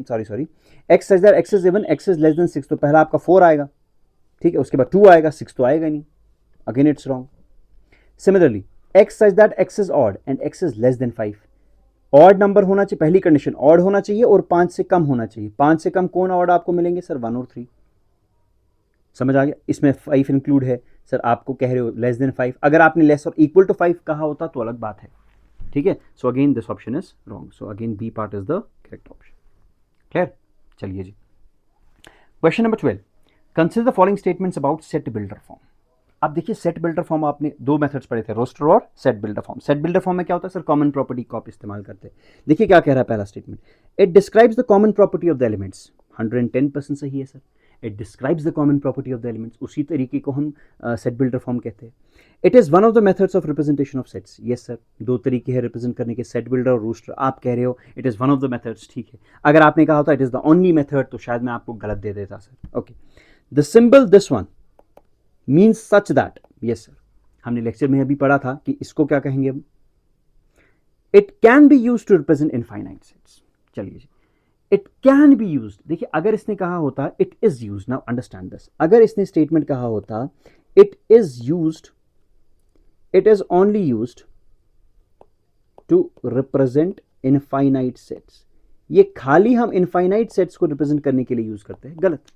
[SPEAKER 1] sorry x such that x is even, x is less than 6, तो पहला आपका 4 आएगा, ठीक है, उसके बाद 2 आएगा, 6 तो आएगा नहीं, again it's wrong. Similarly x such that x is odd and x is less then 5, odd number होना चाहिए, पहली कंडीशन ऑड होना चाहिए और 5 से कम होना चाहिए। 5 से कम कौन ऑड आपको मिलेंगे सर? 1 और 3। समझ आ गया? इसमें 5 इंक्लूड है सर, आपको कह रहे हो लेस देन 5, अगर आपने लेस और इक्वल टू 5 कहा होता तो अलग बात है, ठीक है। So again this option is wrong, so again B part is the correct option. Clear? चलिए जी, question number 12, consider the following statements about set builder form. अब देखिए, सेट बिल्डर फॉर्म आपने दो मेथड्स पढ़े थे, रोस्टर और set builder form. Set builder form में क्या होता है सर? कॉमन प्रॉपर्टी को आप इस्तेमाल करते हैं। देखिए क्या कह रहा है पहला statement, it describes the common property of the elements. 110% सही है sir. It describes the common property of the elements, उसी तरीके को हम सेट बिल्डर फॉर्म कहते हैं। It is one of the methods of representation of sets. Yes sir, दो तरीके हैं रिप्रेजेंट करने के, सेट बिल्डर और रोस्टर। आप कह रहे हो it is one of the methods, ठीक है। अगर आपने कहा होता it is the only method, तो शायद मैं आपको गलत दे देता sir. Okay, the symbol this one means such that. Yes sir, हमने लेक्चर में अभी पढ़ा था कि इसको क्या कहेंगे हम? It can be use to represent infinite sets. चलिए जी, इट कैन बी यूज। देखिए, अगर इसने कहा होता it is use, now understand this, अगर इसने स्टेटमेंट कहा होता it is used, it is only used to represent infinite sets, ये खाली हम इनफाइनाइट सेट्स को रिप्रेजेंट करने के लिए यूज करते हैं, गलत।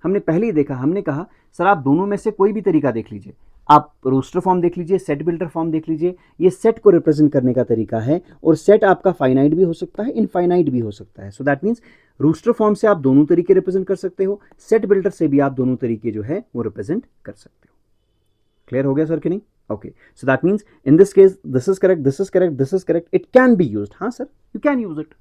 [SPEAKER 1] हमने पहले ही देखा, हमने कहा सर आप दोनों में से कोई भी तरीका देख लीजिए, आप रोस्टर फॉर्म देख लीजिए, सेट बिल्डर फॉर्म देख लीजिए, ये सेट को रिप्रेजेंट करने का तरीका है, और सेट आपका फाइनाइट भी हो सकता है, इनफाइनाइट भी हो सकता है। So that means roster form से आप दोनों तरीके रिप्रेजेंट कर सकते हो, सेट बिल्डर से भी आप दोनों तरीके जो है वो रिप्रेजेंट कर सकते हो। क्लियर हो गया सर कि नहीं? Okay, so that means in this case this is correct, this is correct, this is correct, it can be used. हाँ sir, you can use it.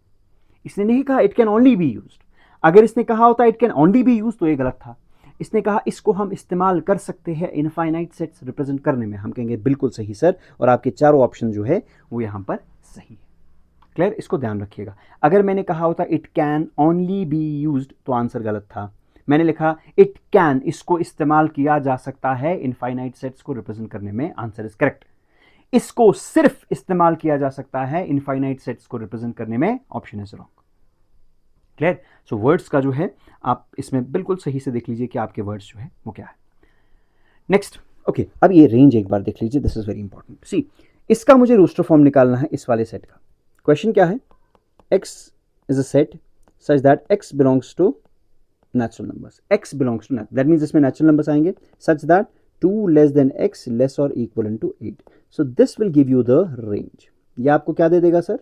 [SPEAKER 1] इसने नहीं कहा it can only be used. अगर इसने कहा होता it can only be used तो ये गलत था। इसने कहा इसको हम इस्तेमाल कर सकते हैं इनफाइनाइट सेट्स रिप्रेजेंट करने में, हम कहेंगे बिल्कुल सही सर, और आपके चारों ऑप्शन जो है वो यहां पर सही है। क्लियर? इसको ध्यान रखिएगा। अगर मैंने कहा होता it can only be used तो आंसर गलत था। मैंने लिखा इट कैन, इसको इस्तेमाल किया जा सकता है इनफाइनाइट सेट्स को रिप्रेजेंट करने में, आंसर इज करेक्ट। इसको सिर्फ इस्तेमाल किया जा सकता है इनफाइनाइट सेट्स को रिप्रेजेंट करने में, option is wrong. Clear? So words का जो है आप इसमें बिल्कुल सही से देख लीजिए कि आपके वर्ड्स जो है वो क्या है। नेक्स्ट, ओके, अब ये रेंज एक बार देख लीजिए, दिस इज वेरी इंपॉर्टेंट। सी, इसका मुझे रोस्टर फॉर्म निकालना है इस वाले सेट का। क्वेश्चन क्या है? x is a set such that x belongs to natural numbers. x belongs to natural, that means इसमें नेचुरल नंबर्स आएंगे such that 2 less than x less और equal to 8। So this will give you the range. ये आपको क्या दे देगा sir?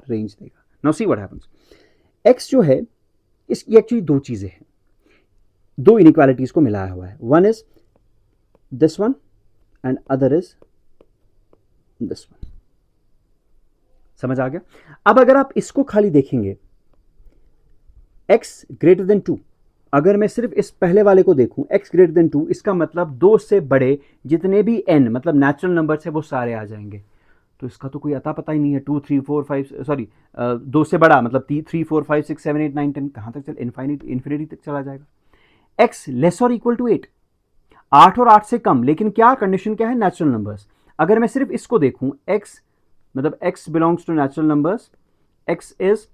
[SPEAKER 1] Range देगा। Now see what happens, x जो है इसकी एक्चुअली दो चीजें हैं, दो इनइक्वालिटीज को मिलाया हुआ है। One is this one and other is this one. समझ आ गया? अब अगर आप इसको खाली देखेंगे x ग्रेटर देन 2, अगर मैं सिर्फ इस पहले वाले को देखूं x ग्रेटर देन 2, इसका मतलब 2 से बड़े जितने भी n मतलब नेचुरल नंबर्स है वो सारे आ जाएंगे। तो इसका तो कोई अता पता ही नहीं है। 2 3 4 5 सॉरी 2 से बड़ा मतलब 3 4 5 6 7 8 9 10 कहां तक चल, इन्फिनिटी तक चला जाएगा। x लेस और इक्वल टू 8, 8 और 8 से कम, लेकिन क्या कंडीशन क्या है? Natural numbers. अगर मैं सिर्फ इसको देखूं x मतलब x belongs to natural numbers, x is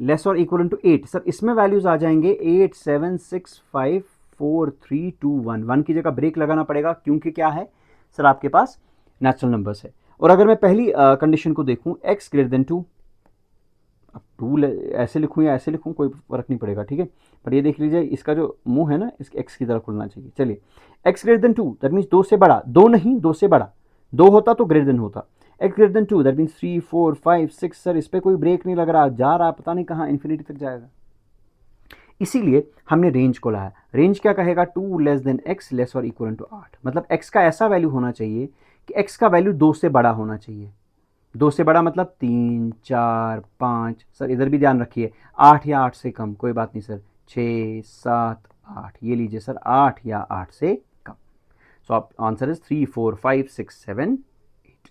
[SPEAKER 1] less और इक्वल टू 8, सर इसमें वैल्यूज आ जाएंगे 8 7 6 5 4 3 2 1। 1 की जगह ब्रेक लगाना पड़ेगा, क्योंकि क्या है सर आपके पास नेचुरल नंबर्स है। और अगर मैं पहली कंडीशन को देखूं x ग्रेटर देन 2, 2 ऐसे लिखूँ या ऐसे लिखूँ कोई फ़र्क नहीं पड़ेगा, ठीक है। पर ये देख लीजिए इसका जो मुंह है ना, इसके एक्स की तरफ खुलना चाहिए। चलिए, x greater than 2 that means 2 से बड़ा, 2 नहीं 2 से बड़ा, 2 होता तो ग्रेटर देन होता। X greater than 2 that means 3 4 5 6। Sir इस पर कोई ब्रेक नहीं लग रहा, जा रहा पता नहीं कहाँ, इन्फिनिटी तक जाएगा। इसीलिए हमने रेंज को लाया। रेंज क्या कहेगा, 2 लेस देन एक्स लेस और इक्वल टू 8। मतलब एक्स का ऐसा वैल्यू होना चाहिए कि एक्स का वैल्यू 2 से बड़ा होना चाहिए। 2 से बड़ा मतलब 3 4 5। सर इधर भी ध्यान रखिए, 8 या 8 से कम कोई बात नहीं सर, 6 7 8। ये लीजिए सर 8 या 8 से कम। सो आप आंसर इज 3 4 5 6 7 8।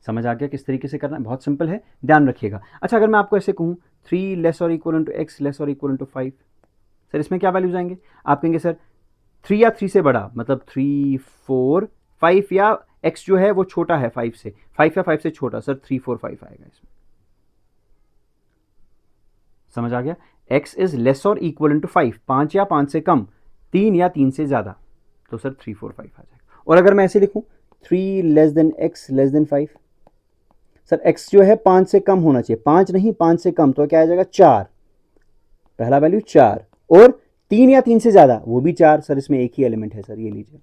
[SPEAKER 1] समझ आ गया किस तरीके से करना है? बहुत सिंपल है, ध्यान रखिएगा। अच्छा, अगर मैं आपको ऐसे कहूँ 3 लेस और इक्वल टू एक्स लेस और इक्वल टू 5, सर इसमें क्या वैल्यूज आएंगे? आप कहेंगे सर 3 या 3 से बड़ा, मतलब 3 4 5, या x जो है वो छोटा है 5 से, 5 या 5 से छोटा, सर 3 4 5 आएगा इसमें। समझ आ गया? x इज लेस और इक्वल टू 5, 5 या 5 से कम, 3 या 3 से ज्यादा, तो सर 3 4 5 आ जाएगा। और अगर मैं ऐसे लिखूं 3 less than x less then 5, sir x जो है 5 से कम होना चाहिए, 5 नहीं 5 से कम, तो क्या आ जाएगा 4, पहला वैल्यू 4। और 3 या 3 से ज्यादा वो भी 4। सर इसमें एक ही एलिमेंट है सर, ये लीजिए,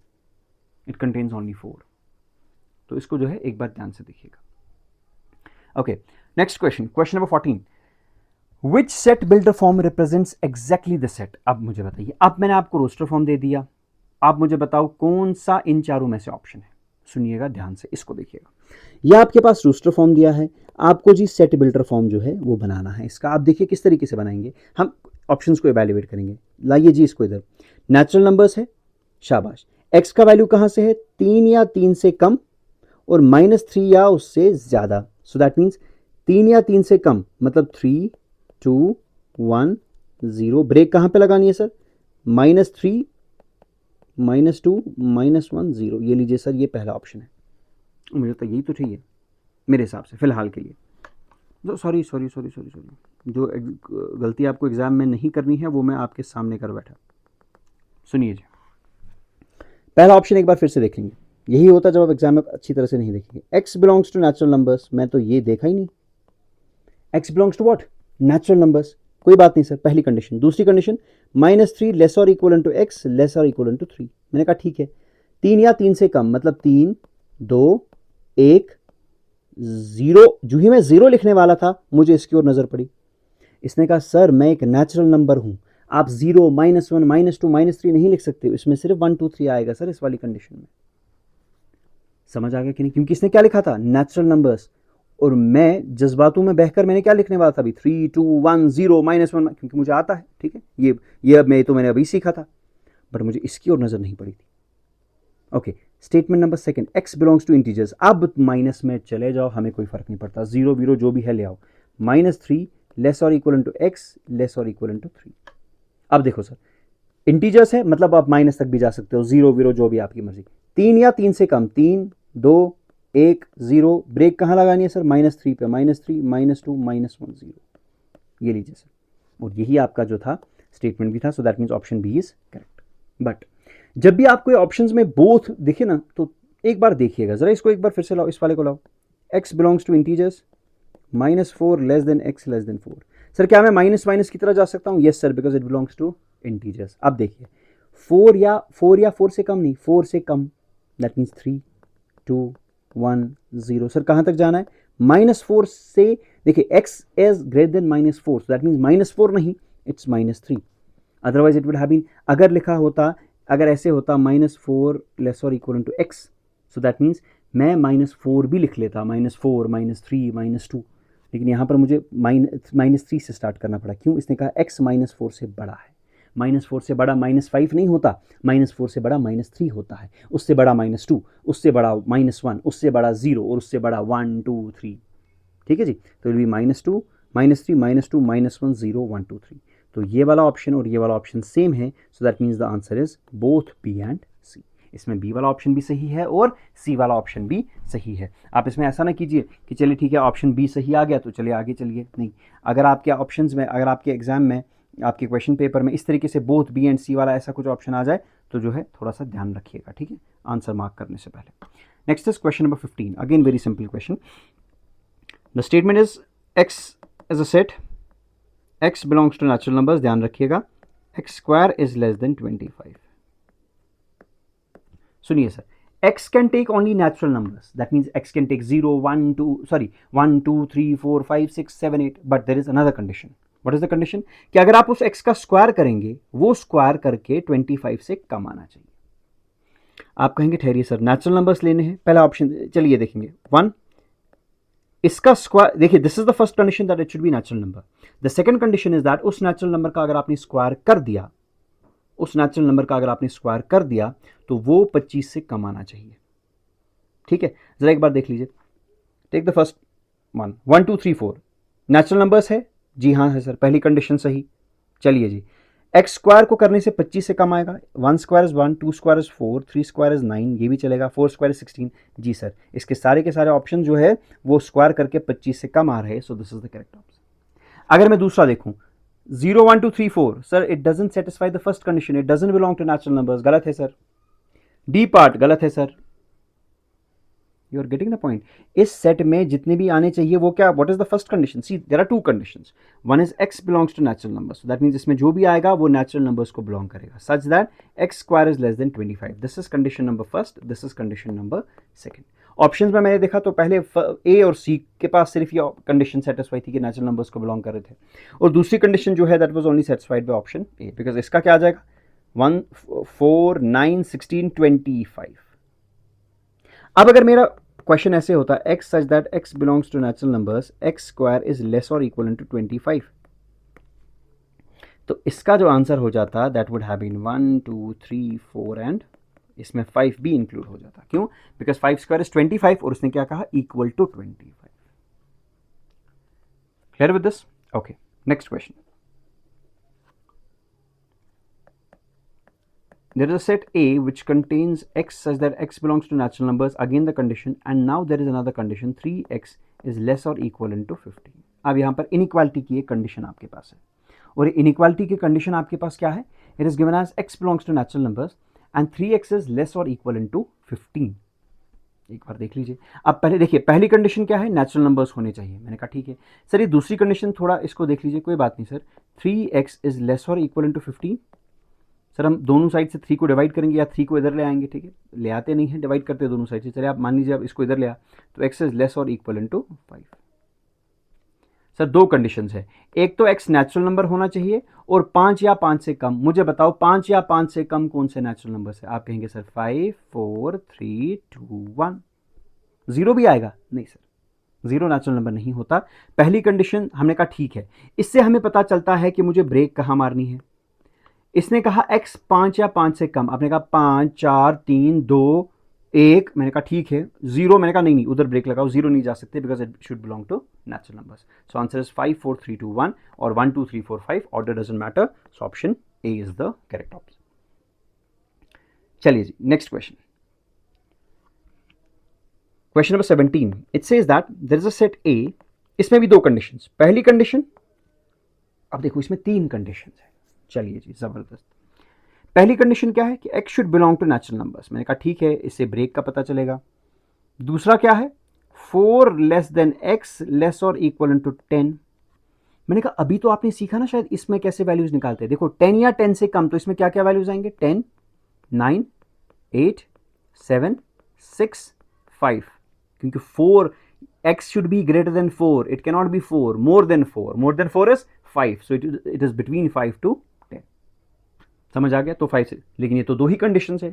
[SPEAKER 1] इट कंटेन्स ओनली 4। तो इसको जो है एक बार ध्यान से देखिएगा। Okay, next question, question number 14, which set builder form represents exactly the set. अब मुझे बताइए, अब मैंने आपको रोस्टर फॉर्म दे दिया, आप मुझे बताओ कौन सा इन चारों में से ऑप्शन है। सुनिएगा ध्यान से, इसको देखिएगा। यह आपके पास रोस्टर फॉर्म दिया है, आपको जी सेट बिल्डर फॉर्म जो है वो बनाना है। इसका आप देखिए किस तरीके से बनाएंगे, हम ऑप्शंस को इवैल्यूएट करेंगे। लाइए जी इसको इधर, नेचुरल नंबर्स है, शाबाश। एक्स का वैल्यू कहां से है, 3 या 3 से कम और -3 या उससे ज्यादा। सो दैट मीन्स 3 या 3 से कम मतलब 3 2 1 0। ब्रेक कहां पे लगानी है सर, -3 -2 -1 0। ये लीजिए सर, ये पहला ऑप्शन है। मुझे तो यही तो चाहिए मेरे हिसाब से फिलहाल के लिए। जो sorry sorry sorry sorry sorry जो गलती आपको एग्जाम में नहीं करनी है वो मैं आपके सामने कर बैठा। सुनिए जी, पहला ऑप्शन एक बार फिर से देखेंगे। यही होता जब आप एग्जाम में अच्छी तरह से नहीं देखेंगे। x belongs to natural numbers, मैं तो ये देखा ही नहीं। x belongs to what, natural numbers. कोई बात नहीं सर, पहली कंडीशन। दूसरी कंडीशन, -3 लेस और इक्वल टू x लेस और इक्वल टू 3। मैंने कहा ठीक है। 3 या 3 से कम मतलब 3 2 1 0। जो ही मैं 0 लिखने वाला था मुझे इसकी ओर नजर पड़ी। इसने कहा सर मैं एक नेचुरल नंबर हूं, आप 0 -1 -2 -3 नहीं लिख सकते, इसमें सिर्फ 1 2 3 आएगा सर इस वाली कंडीशन में। समझ आ गया कि नहीं? क्योंकि इसने क्या लिखा था, नेचुरल नंबर्स, और मैं जज्बातों में बहकर मैंने क्या लिखने वाला था अभी, 3 2 1 0 -1, क्योंकि मुझे आता है, ठीक है। ये अब मैंने अभी सीखा था, बट मुझे इसकी ओर नजर नहीं पड़ी थी। Okay, statement number second, x belongs to integers. अब माइनस में चले जाओ, हमें कोई फर्क नहीं पड़ता, 0 0 जो भी है ले आओ। -3 लेस और इक्वल टू x लेस और इक्वल टू 3। अब देखो सर, इंटीजर्स है मतलब आप माइनस तक भी जा सकते हो, 0 0 जो भी आपकी मर्जी। 3 या 3 से कम, 3 2 1 0। ब्रेक कहां लगानी है सर, -3 पे, -3 -2 -1 0। ये लीजिए सर, और यही आपका जो था स्टेटमेंट भी था। So that means option B is correct. But जब भी आपको ऑप्शंस में बोथ दिखे ना, तो एक बार देखिएगा जरा, इसको एक बार फिर से लाओ, इस वाले को लाओ। x belongs to integers, -4 less than x less than 4। Sir क्या मैं माइनस माइनस की तरह जा सकता हूँ? Yes sir, because it belongs to integers. अब देखिए 4 या 4 से कम नहीं, 4 से कम, दैट मीन्स 3 2 1 0। सर कहां तक जाना है, -4 से। देखिए x is greater than -4, that means -4 नहीं, it's -3। Otherwise it would have been, अगर लिखा होता, अगर ऐसे होता -4 लेस और equal to x, so that means मैं -4 भी लिख लेता, -4 -3 -2। लेकिन यहाँ पर मुझे -3 से स्टार्ट करना पड़ा। क्यों? इसने कहा x -4 से बड़ा है। -4 से बड़ा -5 नहीं होता, -4 से बड़ा -3 होता है, उससे बड़ा -2, उससे बड़ा -1, उससे बड़ा 0 और उससे बड़ा 1 2 3। ठीक है जी, तो विल बी -2 -3 -2 -1 0 1 2 3। तो ये वाला ऑप्शन और ये वाला ऑप्शन सेम है, so that means the answer is both B and C. इसमें बी वाला ऑप्शन भी सही है और सी वाला ऑप्शन भी सही है। आप इसमें ऐसा ना कीजिए कि चलिए ठीक है ऑप्शन बी सही आ गया तो चलिए आगे चलिए, नहीं। अगर आपके ऑप्शंस में, अगर आपके एग्जाम में, आपके क्वेश्चन पेपर में इस तरीके से बोथ बी एंड सी वाला ऐसा कुछ ऑप्शन आ जाए तो जो है थोड़ा सा ध्यान रखिएगा, ठीक है, आंसर मार्क करने से पहले। Next is question number 15, again very simple question. The statement is x as a set x belongs to natural numbers, ध्यान रखिएगा x square is less than 25। सुनिए sir, x can take only natural numbers. That means x can take 0, 1, 2, sorry, 1, 2, 3, 4, 5, 6, 7, 8. But there is another condition. What is the condition? कि अगर आप उस x का square करेंगे, वो स्क्वायर करके 25 से कम आना चाहिए। आप कहेंगे ठहरिए सर, नेचुरल नंबर्स लेने हैं, पहला ऑप्शन चलिए देखेंगे। 1, इसका स्क्वायर, देखिए this is the first condition that it should B natural number. The second condition is that उस नेचुरल नंबर का अगर आपने स्क्वायर कर दिया, उस नेचुरल नंबर का अगर आपने स्क्वायर कर दिया तो वो 25 से कम आना चाहिए। ठीक है, जरा एक बार देख लीजिए। Take the first one, 1, 2, 3, 4 natural numbers है, जी हाँ है सर, पहली कंडीशन सही। चलिए जी, एक्स स्क्वायर को करने से 25 से कम आएगा। 1 square is 1, 2 square is 4, 3 square is 9, ये भी चलेगा। 4 स्क्वायर इज 16, जी सर, इसके सारे के सारे ऑप्शन जो है वो स्क्वायर करके 25 से कम आ रहे हैं, so this is the correct option. अगर मैं दूसरा देखूं, 0, 1, 2, 3, 4, sir it doesn't satisfy the first condition, it doesn't belong to natural numbers, गलत है सर। डी पार्ट गलत है sir, you are getting the point. इस सेट में जितने भी आने चाहिए वो क्या, what is the first condition? See there are two conditions, one is x belongs to natural numbers, that means इसमें जो भी आएगा वो नेचुरल नंबर्स को बिलोंग करेगा, सच that x square is less than 25। This is condition number first, this is condition number second. Options में मैंने देखा तो पहले ए और सी के पास सिर्फ ये कंडीशन सेटिस्फाई थी कि नेचुरल नंबर्स को बिलोंग कर रहे थे, और दूसरी कंडीशन जो है that was only satisfied by option A, because इसका क्या आ जाएगा 1, 4, 9, 16, 25। अब अगर मेरा क्वेश्चन ऐसे होता है x such that x belongs to natural numbers, x square is less और इक्वल टू 25, तो इसका जो आंसर हो जाता that would have been 1, 2, 3, 4 and इसमें 5 भी इंक्लूड हो जाता। क्यों? बिकॉज 5 स्क्वायर इज 25 और उसने क्या कहा, equal to 25। Clear with this? Okay, next question. There is a set A which contains x such that x belongs to natural numbers, again the condition, and now there is another condition, 3x is less or equal to 15। अब यहाँ पर inequality की एक condition आपके पास है, और inequality की condition आपके पास क्या है, it is given as x belongs to natural numbers and 3x is less और इक्वल टू 15। एक बार देख लीजिए। अब पहले देखिए, पहली कंडीशन क्या है, नेचुरल नंबर्स होने चाहिए, मैंने कहा ठीक है सर। ये दूसरी कंडीशन थोड़ा इसको देख लीजिए, कोई बात नहीं सर। 3x इज लेस और इक्वल टू 15, सर हम दोनों साइड से 3 को डिवाइड करेंगे या 3 को इधर ले आएंगे, ठीक है, ले आते नहीं है, डिवाइड करते हैं दोनों साइड से। चलिए आप मान लीजिए अब इसको इधर ले आ, तो x इज लेस और इक्वल टू 5। सर दो कंडीशंस है, एक तो x नेचुरल नंबर होना चाहिए और 5 या 5 से कम। मुझे बताओ 5 या 5 से कम कौन से नेचुरल नंबर्स है? आप कहेंगे सर 5, 4, 3, 2, 1। जीरो भी आएगा? नहीं सर, जीरो नेचुरल नंबर नहीं होता। पहली कंडीशन हमने कहा ठीक है, इससे हमें पता चलता है कि मुझे ब्रेक कहाँ मारनी है। इसने कहा x 5 या 5 से कम, आपने कहा 5, 4, 3, 2, 1, मैंने कहा ठीक है। जीरो मैंने कहा नहीं नहीं, उधर ब्रेक लगाओ, जीरो नहीं जा सकते because it should belong to natural numbers. So answer is 5, 4, 3, 2, 1 और 1, 2, 3, 4, 5, order doesn't matter, so option A is the correct option. चलिए जी, next question, question number 17। It says that there is a set A, इसमें भी दो conditions. पहली condition, अब देखो इसमें 3 कंडीशंस है। चलिए जी, जबरदस्त। पहली कंडीशन क्या है कि x should belong to natural numbers, मैंने कहा ठीक है, इससे ब्रेक का पता चलेगा। दूसरा क्या है, 4 लेस देन x लेस और इक्वल टू 10। मैंने कहा अभी तो आपने सीखा ना शायद इसमें कैसे वैल्यूज निकालते हैं। देखो 10 या 10 से कम, तो इसमें क्या क्या वैल्यूज आएंगे, 10, 9, 8, 7, 6, 5, क्योंकि 4 x should be greater than 4, it cannot be 4, more than 4 is 5, so it is between 5 to 10। समझ आ गया? तो 5 से, लेकिन ये तो दो ही कंडीशन है।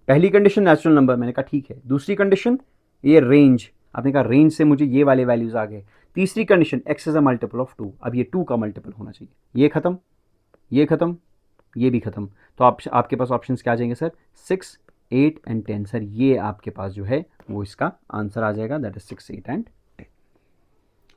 [SPEAKER 1] पहली कंडीशन नेचुरल नंबर, मैंने कहा ठीक है। दूसरी कंडीशन ये रेंज, आपने कहा रेंज से मुझे ये वाले वैल्यूज आ गए। तीसरी condition x is a multiple of 2, अब ये 2 का मल्टीपल होना चाहिए। ये खत्म, ये खत्म, ये भी खत्म, तो आपके पास ऑप्शंस क्या आ जाएंगे सर, 6, 8 एंड 10। सर ये आपके पास जो है वो इसका आंसर आ जाएगा, दैट इज 6, 8 एंड 10।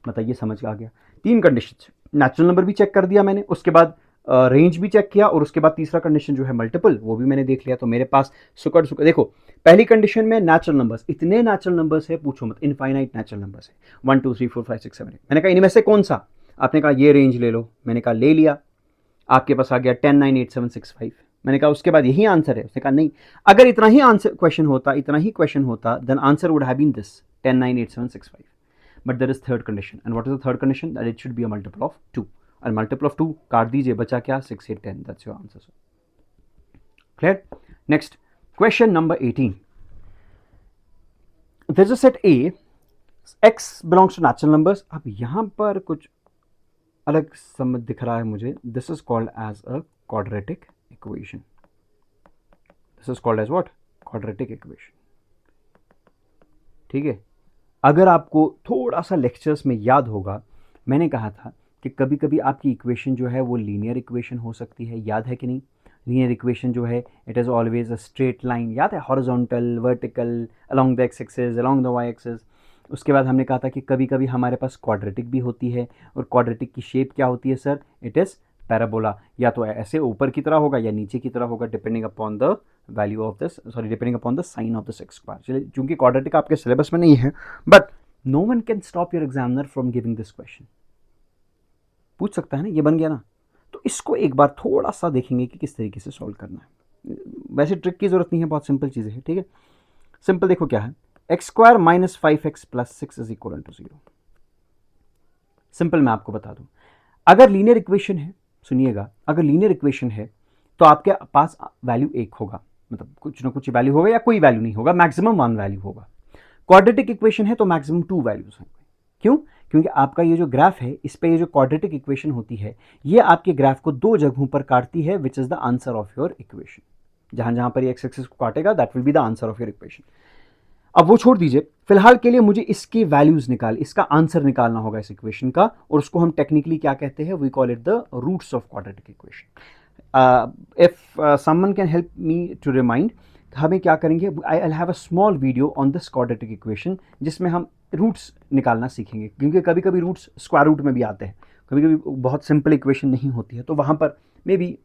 [SPEAKER 1] बताइए, समझ आ गया? 3 कंडीशन, नेचुरल नंबर भी चेक कर दिया मैंने, उसके बाद रेंज भी चेक किया, और उसके बाद तीसरा कंडीशन जो है मल्टीपल, वो भी मैंने देख लिया। तो मेरे पास सुकड़ सुकड़, देखो पहली कंडीशन में नेचुरल नंबर्स, इतने नेचुरल नंबर्स है पूछो मत, इनफाइनाइट नेचुरल नंबर्स है, 1, 2, 3, 4, 5, 6, 7, 8। मैंने कहा इनमें से कौन सा? आपने कहा ये रेंज ले लो, मैंने कहा ले लिया, आपके पास आ गया 10, 9, 8, 7, 6, 5। मैंने कहा उसके बाद यही आंसर है। उसने कहा नहीं, अगर इतना ही आंसर क्वेश्चन होता, इतना ही क्वेश्चन होता, then answer would have been this, 10, 9, 8, 7, 6, 5। But there is third condition, and what is the third condition? That it should be a multiple of 2, और मल्टीपल ऑफ 2 काट दीजिए, बचा क्या? 6, 8, 10, that's your answer sir. Clear? Next question number 18, there is a set A, x belongs to natural numbers. अब यहां पर कुछ अलग समझ दिख रहा है मुझे। This is called as a quadratic equation. This is called as what? Quadratic equation. ठीक है, अगर आपको थोड़ा सा लेक्चर्स में याद होगा, मैंने कहा था कि कभी कभी आपकी इक्वेशन जो है वो लीनियर इक्वेशन हो सकती है, याद है कि नहीं? लीनियर इक्वेशन जो है it is always a straight line, याद है? Horizontal, vertical, along the x axis, along the y axis. उसके बाद हमने कहा था कि कभी कभी हमारे पास क्वाड्रेटिक भी होती है, और क्वाड्रेटिक की शेप क्या होती है सर? इट इज़ पैराबोला, या तो ऐसे ऊपर की तरह होगा या नीचे की तरह होगा, depending upon the value of this, sorry, depending upon the sign of the x square. चलिए, चूंकि क्वाड्रेटिक आपके सिलेबस में नहीं है, but no one can stop your examiner from giving this question. पूछ सकता है ना, ये बन गया ना? तो इसको एक बार थोड़ा सा देखेंगे कि किस तरीके से सॉल्व करना है। वैसे ट्रिक की जरूरत नहीं है, बहुत सिंपल चीजें हैं। ठीक है, सिंपल देखो क्या है, x square minus 5x plus 6 is equal to 0। Simple मैं आपको बता दूं, अगर लीनियर इक्वेशन है, सुनिएगा, अगर लीनियर इक्वेशन है तो आपके पास वैल्यू एक होगा, मतलब कुछ ना कुछ वैल्यू होगा या कोई वैल्यू नहीं होगा, मैक्सिमम वन वैल्यू होगा। क्वाड्रेटिक इक्वेशन है तो मैक्सिमम टू वैल्यूज होंगे। क्यों? क्योंकि आपका ये जो ग्राफ है, इस पे ये जो क्वाड्रेटिक इक्वेशन होती है, ये आपके ग्राफ को दो जगहों पर काटती है, which is the answer of your equation. जहां जहां पर ये एक्स एक्सिस को काटेगा, that will be the answer of your equation. अब वो छोड़ दीजिए, फिलहाल के लिए मुझे इसकी वैल्यूज इसका आंसर निकालना होगा इस इक्वेशन का, और उसको हम टेक्निकली क्या कहते हैं? We call it the roots of quadratic equation. If someone can help me to remind, हमें क्या करेंगे? I will have a small video on this quadratic equation, जिसमें हम रूट्स निकालना सीखेंगे, क्योंकि कभी कभी रूट्स स्क्वायर रूट में भी आते हैं, कभी कभी बहुत सिंपल इक्वेशन नहीं होती है, तो वहां पर may be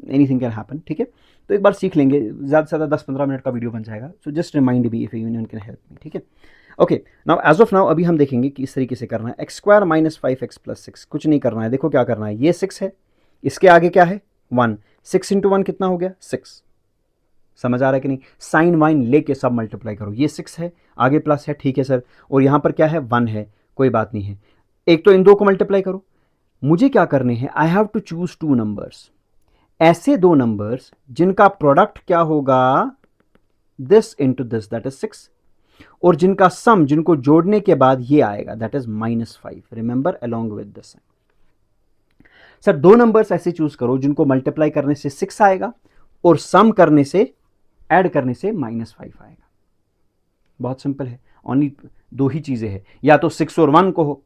[SPEAKER 1] anything can happen. ठीक है, तो एक बार सीख लेंगे, ज़्यादा से ज़्यादा 10-15 मिनट का वीडियो बन जाएगा। So just remind me if union can help me. ठीक है, okay, now as of now अभी हम देखेंगे कि इस तरीके से करना है। X square minus 5x plus 6, कुछ नहीं करना है। देखो क्या करना है, ये 6 है, इसके आगे क्या है? 1। 6 इंटू 1 कितना हो गया? 6। समझ आ रहा है कि नहीं? साइन वाइन लेके सब मल्टीप्लाई करो, ये 6 है, आगे प्लस है, ठीक है सर, और यहां पर क्या है? 1 है, कोई बात नहीं है। एक तो इन दो को मल्टीप्लाई करो। मुझे क्या करने हैं? I have to choose two numbers, ऐसे दो नंबर्स जिनका प्रोडक्ट क्या होगा? This into this, that is 6, और जिनका सम, जिनको जोड़ने के बाद ये आएगा, that is -5। Remember, along with this. Sir दो नंबर्स ऐसे चूज करो जिनको मल्टीप्लाई करने से 6 आएगा और सम करने से, ऐड करने से -5 आएगा। बहुत सिंपल है, ओनली दो ही चीजें हैं, या तो 6 और 1 को हो,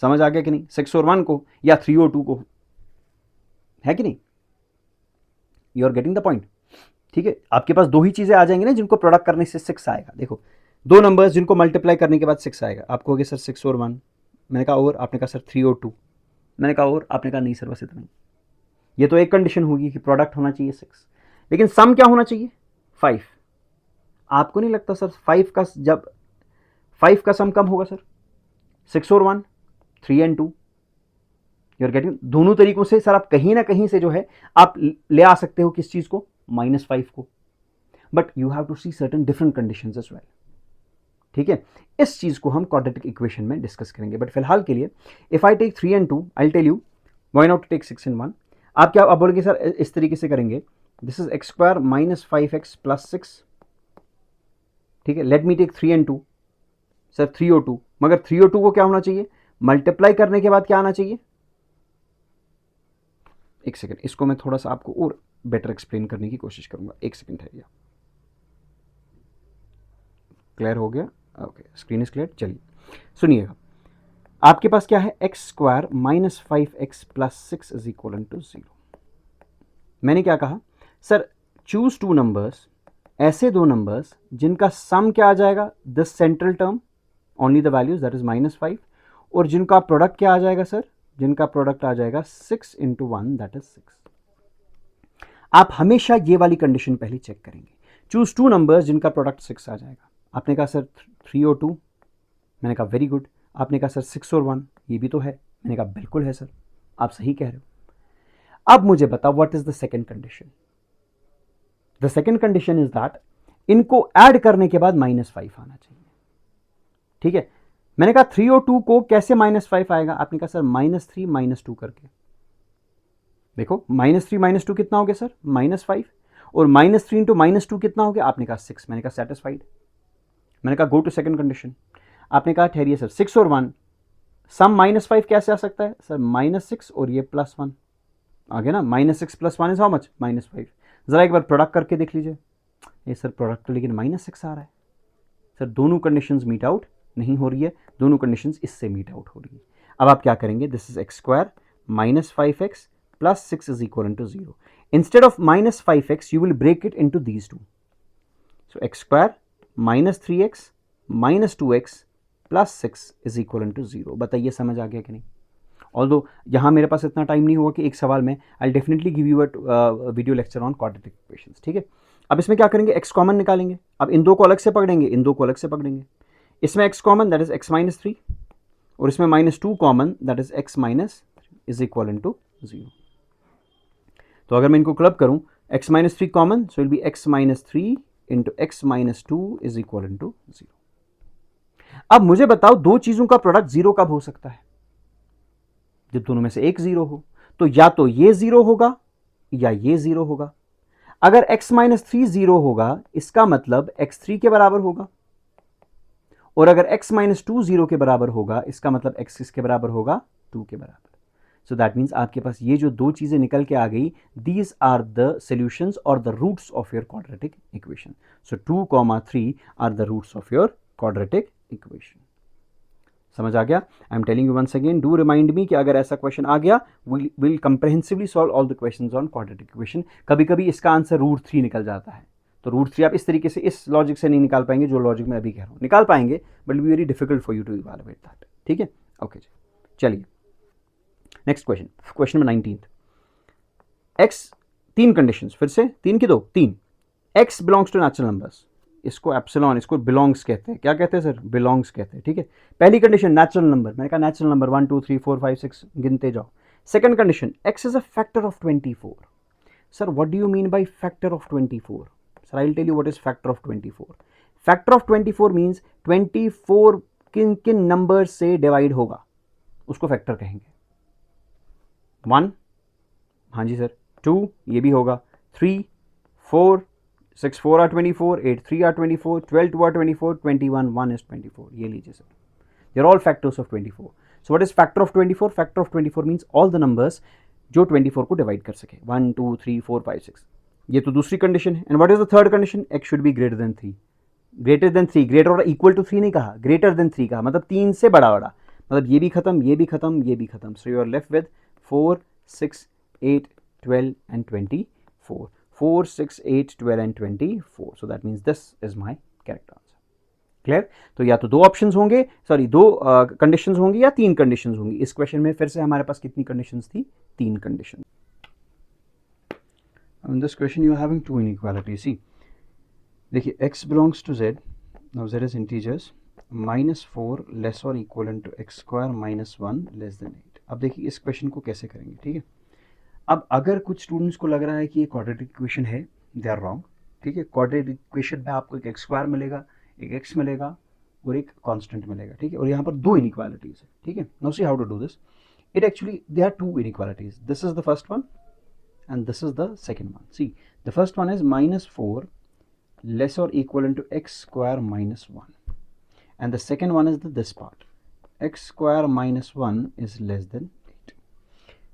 [SPEAKER 1] समझ आ गया कि नहीं? 6 और 1 को, या 3 और 2 को, है कि नहीं? You are getting the point. ठीक है, आपके पास दो ही चीजें आ जाएंगी ना जिनको प्रोडक्ट करने से 6 आएगा। देखो, दो नंबर्स जिनको मल्टीप्लाई करने के बाद 6 आएगा, आपको हो गया सर 6 और 1, मैंने कहा और, आपने कहा सर 3 और 2, मैंने कहा और, आपने कहा नहीं सर बस इतना ही। ये तो एक कंडीशन होगी कि प्रोडक्ट होना चाहिए 6, लेकिन सम क्या होना चाहिए? 5। आपको नहीं लगता सर 5 का, जब 5 का सम कम होगा सर? 6 और 1, 3 एंड 2, यू आर गेटिंग? दोनों तरीकों से सर आप कहीं ना कहीं से जो है आप ले आ सकते हो किस चीज को? -5 को, but you have to see certain different conditions as well. ठीक है, इस चीज को हम क्वाड्रेटिक इक्वेशन में डिस्कस करेंगे, बट फिलहाल के लिए if I take 3 and 2, I tell you why not to take 6 and 1। आप क्या आप बोलेंगे सर इस तरीके से करेंगे, this is x square minus 5x plus 6। ठीक है, let me take 3 and 2, sir 3 और 2, मगर 3 और 2 को क्या होना चाहिए? मल्टीप्लाई करने के बाद क्या आना चाहिए? एक सेकेंड, इसको मैं थोड़ा सा आपको और बेटर एक्सप्लेन करने की कोशिश करूंगा, एक सेकेंड है। क्लियर हो गया? Okay, screen is clear. चलिए सुनिएगा, आपके पास क्या है? X square minus 5x plus 6 is equal to 0। मैंने क्या कहा? सर चूज टू नंबर्स, ऐसे दो नंबर्स जिनका सम क्या आ जाएगा? This central term, only the values, that is -5, और जिनका प्रोडक्ट क्या आ जाएगा सर? जिनका प्रोडक्ट आ जाएगा 6 इंटू 1, दैट इज 6। आप हमेशा ये वाली कंडीशन पहले चेक करेंगे, चूज टू नंबर्स जिनका प्रोडक्ट 6 आ जाएगा। आपने कहा सर 3 और 2, मैंने कहा वेरी गुड। आपने कहा सर 6 और 1, ये भी तो है, मैंने कहा बिल्कुल है सर, आप सही कह रहे हो। अब मुझे बताओ what is the second condition? The second condition is that इनको ऐड करने के बाद -5 आना चाहिए। ठीक है, मैंने कहा 3 और 2 को कैसे -5 आएगा, आपने कहा सर -3 -2 करके। देखो -3 -2 कितना हो गया सर, -5, और -3 इंटू -2 कितना हो गया, आपने कहा 6। मैंने कहा सेटिस्फाइड। मैंने कहा गो टू सेकंड कंडीशन। आपने कहा ठहरिए सर, 6 और 1 सम -5 कैसे आ सकता है सर, -6 और ये +1 आ गया ना, -6 + 1 इज हाउ मच, -5। जरा एक बार प्रोडक्ट करके देख लीजिए, ये सर प्रोडक्ट तो लेकिन -6 आ रहा है सर, दोनों कंडीशंस मीट आउट नहीं हो रही है, दोनों कंडीशंस इससे मीट आउट हो रही है। अब आप क्या करेंगे, this is x² -5x + 6 is equal to 0। Instead of -5x you will break it into these two. So x² -3x -2x + 6 is equal to 0। बताइए समझ आ गया कि नहीं? ऑल्दो यहाँ मेरे पास इतना टाइम नहीं हुआ कि एक सवाल में I definitely give you a video lecture on quadratic equations, ठीक है। अब इसमें क्या करेंगे, x कॉमन निकालेंगे। अब इन दो को अलग से पकड़ेंगे, इन दो को अलग से पकड़ेंगे। इसमें x common that is x -3, और इसमें -2 common that is x - is equal to 0। तो अगर मैं इनको क्लब करूं, x -3 common, so will be x -3 into x -2 is equal to 0। अब मुझे बताओ दो चीजों का प्रोडक्ट 0 कब हो सकता है, जब दोनों में से एक 0 हो। तो या तो ये 0 होगा या ये 0 होगा। अगर x -3 0 होगा, इसका मतलब x 3 के बराबर होगा, और अगर x -2 0 के बराबर होगा, इसका मतलब x किसके बराबर होगा, 2 के बराबर। सो दैट मीन्स आपके पास ये जो दो चीजें निकल के आ गई, these are the solutions or the roots of your quadratic equation. So 2, 3 are the roots of your quadratic equation. समझ आ गया? I am telling you once again, do remind me कि अगर ऐसा क्वेश्चन आ गया, will comprehensively solve all the questions on quadratic equation. कभी कभी इसका आंसर √3 निकल जाता है, तो √3 आप इस तरीके से, इस लॉजिक से नहीं निकाल पाएंगे जो लॉजिक मैं अभी कह रहा हूँ, निकाल पाएंगे but be very difficult for you to evaluate that, ठीक है। ओके जी, चलिए next question, question number 19। X, तीन कंडीशंस, फिर से तीन की दो, तीन। X belongs to natural numbers, इसको एप्सिलॉन, इसको बिलोंग्स कहते हैं। क्या कहते हैं सर, बिलोंग्स कहते हैं, ठीक है। पहली कंडीशन नेचुरल नंबर, मैंने कहा नेचुरल नंबर 1 2 3 4 5 6 गिनते जाओ। Second condition, x is a factor of 24। Sir what do you mean by factor of 24? Sir I will tell you what is factor of 24। Factor of 24 means 24 किन किन number से divide होगा, उसको factor कहेंगे। 1, हाँ जी sir, 2 ये भी होगा, 3 4 6 4 are 24, 8 3 are 24, 12 2 are 24, 21 1 is 24। ये लीजिए sir, they are all factors of 24। so what is factor of 24? factor of 24 means all the numbers जो 24 को डिवाइड कर सके, 1 2 3 4 5 6। ये तो दूसरी कंडीशन है। And what is the third condition? x should be greater than 3। Greater than 3, greater और equal to 3 नहीं कहा, ग्रेटर देन 3 कहा, मतलब 3 से बड़ा बड़ा, मतलब ये भी खत्म, ये भी खत्म, ये भी खत्म। So you are left with 4 6 8 12 and 24। 4 6 8 12 and 24। So that means this is my correct answer. Clear? तो या तो दो ऑप्शंस होंगे, सॉरी दो कंडीशंस होंगी या तीन कंडीशंस होंगी। इस क्वेश्चन में फिर से हमारे पास कितनी कंडीशंस थी? तीन condition. In this question you are having two inequalities. See, देखिए x belongs to z, now z is integers, -4 less और equal to x² -1 less than 8। अब देखिए इस क्वेश्चन को कैसे करेंगे, ठीक है। अब अगर कुछ स्टूडेंट्स को लग रहा है कि ये क्वाड्रेटिक इक्वेशन है, दे आर रॉन्ग, ठीक है। क्वाड्रेटिक इक्वेशन में आपको एक x² मिलेगा, एक x मिलेगा और एक कांस्टेंट मिलेगा, ठीक है। और यहाँ पर दो इनइक्वालिटीज है, ठीक है। Now see how to do this. It actually they are two inequalities, this is the first one and this is the second one. See, the first one is -4 less or equal to x² -1, and the second one is this part, x² -1 is less than 8।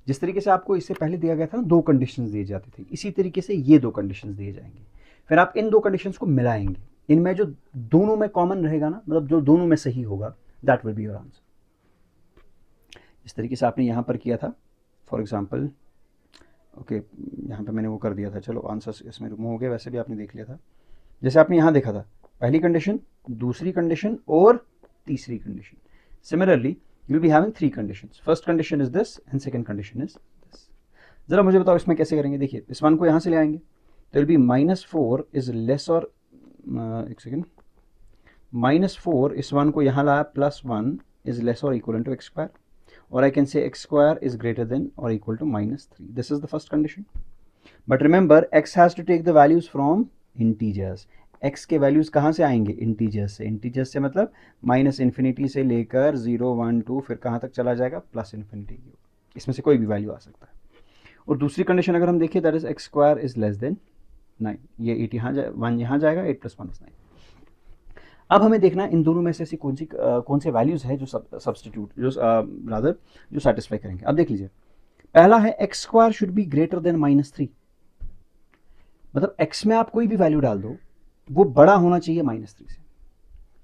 [SPEAKER 1] जिस तरीके से आपको इससे पहले दिया गया था ना, दो कंडीशंस दिए जाते थे, इसी तरीके से ये दो कंडीशंस दिए जाएंगे। फिर आप इन दो कंडीशंस को मिलाएंगे, इनमें जो दोनों में कॉमन रहेगा ना, मतलब जो दोनों में सही होगा, that will be your answer. इस तरीके से आपने यहाँ पर किया था, फॉर एग्जाम्पल ओके यहाँ पे मैंने वो कर दिया था, चलो आंसर इसमें रिमूव हो गया, वैसे भी आपने देख लिया था। जैसे आपने यहाँ देखा था, पहली कंडीशन, दूसरी कंडीशन और तीसरी condition. Similarly you will be having three conditions. First condition is this and second condition is this. जरा मुझे बताओ इसमें कैसे करेंगे। देखिए इस वन को यहाँ से ले आएंगे, तो विल बी -4 इज लेस और एक सेकेंड, -4 इस वन को यहाँ लाया, +1 इज लेस और equal to x², or I can say x² is greater than or equal to -3. This is the first condition. But remember, x has to take the values from integers. x के values कहाँ से आएंगे, integers से। Integers से मतलब minus infinity से लेकर 0 1 2 फिर कहाँ तक चला जाएगा, प्लस इन्फिनिटी की। इसमें से कोई भी वैल्यू आ सकता है। और दूसरी कंडीशन अगर हम देखें, that is x square is less then 9, ये 8 यहाँ 1 यहाँ जाएगा, 8 + 1 = 9। अब हमें देखना है इन दोनों में से ऐसी कौन से वैल्यूज़ है जो सब्सटीट्यूट जो रादर जो सेटिस्फाई करेंगे। अब देख लीजिए, पहला है x square should be greater than -3। मतलब x में आप कोई भी वैल्यू डाल दो, वो बड़ा होना चाहिए -3 से।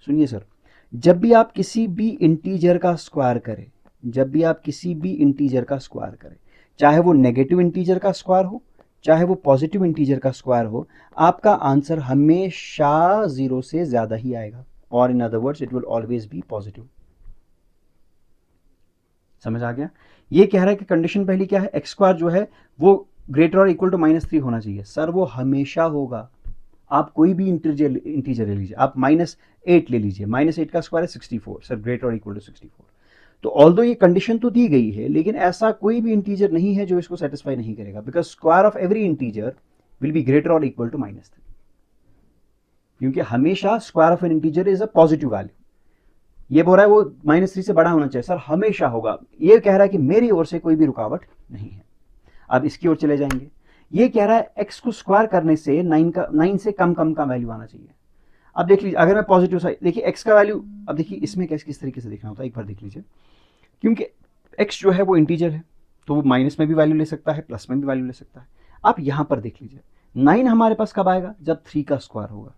[SPEAKER 1] सुनिए सर, जब भी आप किसी भी इंटीजर का स्क्वायर करें, जब भी आप किसी भी इंटीजर का स्क्वायर करें, चाहे वो नेगेटिव इंटीजर का स्क्वायर हो, चाहे वो पॉजिटिव इंटीजर का स्क्वायर हो, आपका आंसर हमेशा 0 से ज्यादा ही आएगा, और in other words it will always be positive. समझ आ गया? ये कह रहा है कि कंडीशन पहली क्या है, एक्स स्क्वायर जो है वो ग्रेटर और इक्वल टू -3 होना चाहिए। सर वो हमेशा होगा। आप कोई भी इंटीजर ले लीजिए, आप -8 ले लीजिए, -8 का स्क्वायर है 64, सर ग्रेटर और इक्वल टू 64। तो ऑल्दो ये कंडीशन तो दी गई है, लेकिन ऐसा कोई भी इंटीजर नहीं है जो इसको सेटिस्फाई नहीं करेगा, because square of every integer will be greater और इक्वल टू -3, क्योंकि हमेशा square of N integer is a positive value. ये बोल रहा है वो -3 से बड़ा होना चाहिए, सर हमेशा होगा। ये कह रहा है कि मेरी ओर से कोई भी रुकावट नहीं है। अब इसकी ओर चले जाएंगे, ये कह रहा है x को स्क्वायर करने से 9 से कम का वैल्यू आना चाहिए। अब देख लीजिए, अगर मैं पॉजिटिव साइड देखिए x का वैल्यू, अब देखिए इसमें किस तरीके से देखना होता है, एक बार देख लीजिए। क्योंकि x जो है वो इंटीजर है, तो वो माइनस में भी वैल्यू ले सकता है, प्लस में भी वैल्यू ले सकता है। आप यहां पर देख लीजिए, 9 हमारे पास कब आएगा, जब 3 का स्क्वायर होगा,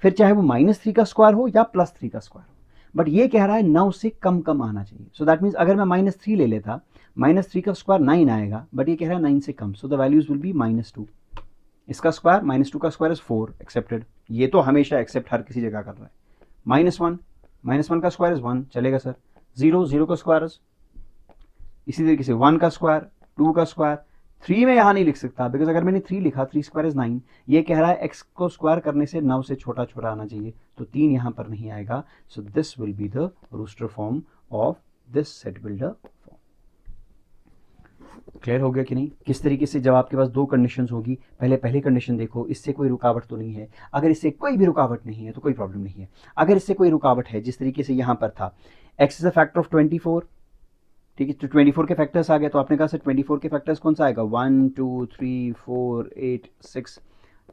[SPEAKER 1] फिर चाहे वो -3 का स्क्वायर हो या +3 का स्क्वायर हो। बट ये कह रहा है 9 से कम आना चाहिए। सो दैट मीन्स अगर मैं -3 ले लेता, -3 का स्क्वायर 9 आएगा, बट ये कह रहा है 9 से कम, so the values will be -2। इसका स्क्वायर -2 का स्क्वायर इज 4, एक्सेप्टेड। ये तो हमेशा एक्सेप्ट हर किसी जगह कर रहा है। -1 का स्क्वायर इज 1, चलेगा सर। 0 का स्क्वायर इज, इसी तरीके से 1 का स्क्वायर, 2 का स्क्वायर। 3 में यहां नहीं लिख सकता, बिकॉज अगर मैंने 3 लिखा, 3 स्क्वायर इज 9। ये कह रहा है एक्स को स्क्वायर करने से 9 से छोटा आना चाहिए, तो 3 यहां पर नहीं आएगा। So this will be the roster form of this set builder form. Clear हो गया कि नहीं? किस तरीके से जब आपके पास दो कंडीशंस होगी, पहली कंडीशन देखो, इससे कोई रुकावट तो नहीं है। अगर इससे कोई भी रुकावट नहीं है तो कोई प्रॉब्लम नहीं है। अगर इससे कोई रुकावट है, जिस तरीके से यहां पर था, x is a factor of 24, ठीक है, तो 24 के फैक्टर्स आ गए, तो आपने कहा सर 24 के फैक्टर्स कौन सा आएगा, 1 2 3 4 8 6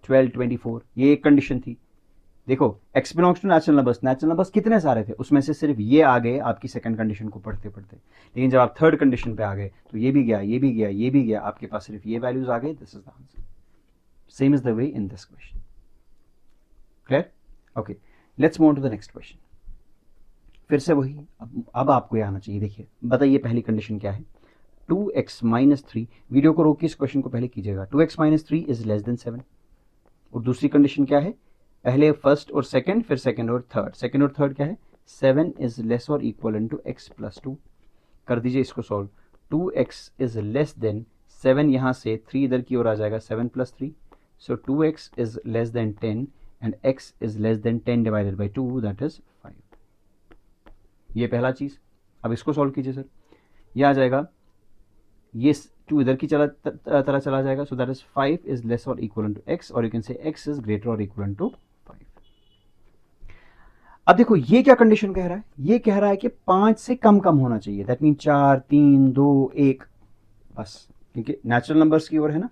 [SPEAKER 1] 12 24। ये एक कंडीशन थी। देखो x belongs to natural numbers कितने सारे थे, उसमें से सिर्फ ये आ गए आपकी सेकंड कंडीशन को पढ़ते पढ़ते। लेकिन जब आप थर्ड कंडीशन पे आ गए, तो ये भी गया, ये भी गया, ये भी गया, आपके पास सिर्फ ये वैल्यूज आ गए। This is the answer. Same is the way in this question. Clear? Okay, let's move to the next question. फिर से वही, अब आपको ये आना चाहिए। देखिए बताइए पहली कंडीशन क्या है, 2x - 3। वीडियो को रोकिए, इस क्वेश्चन को पहले कीजिएगा। 2x - 3 is less then 7। और दूसरी कंडीशन क्या है, पहले फर्स्ट और सेकंड, फिर सेकंड और थर्ड। सेकंड और थर्ड क्या है, 7 इज लेस और इक्वल टू x + 2। कर दीजिए इसको solve. 2x is less then 7, यहां से 3 इधर की ओर आ जाएगा, 7 + 3। सो 2x is less than 10 and x is less than 10 divided by 2, that is 5। ये पहला चीज। अब इसको सॉल्व कीजिए सर, ये आ जाएगा, ये 2 इधर की तरह चला जाएगा। So that is 5 is less और इक्वल टू x, और यू कैन से x इज ग्रेटर और इक्वल टू 5। अब देखो ये क्या कंडीशन कह रहा है, ये कह रहा है कि 5 से कम होना चाहिए। दैट मीन 4 3 2 1 बस, क्योंकि नेचुरल नंबर्स की ओर है ना।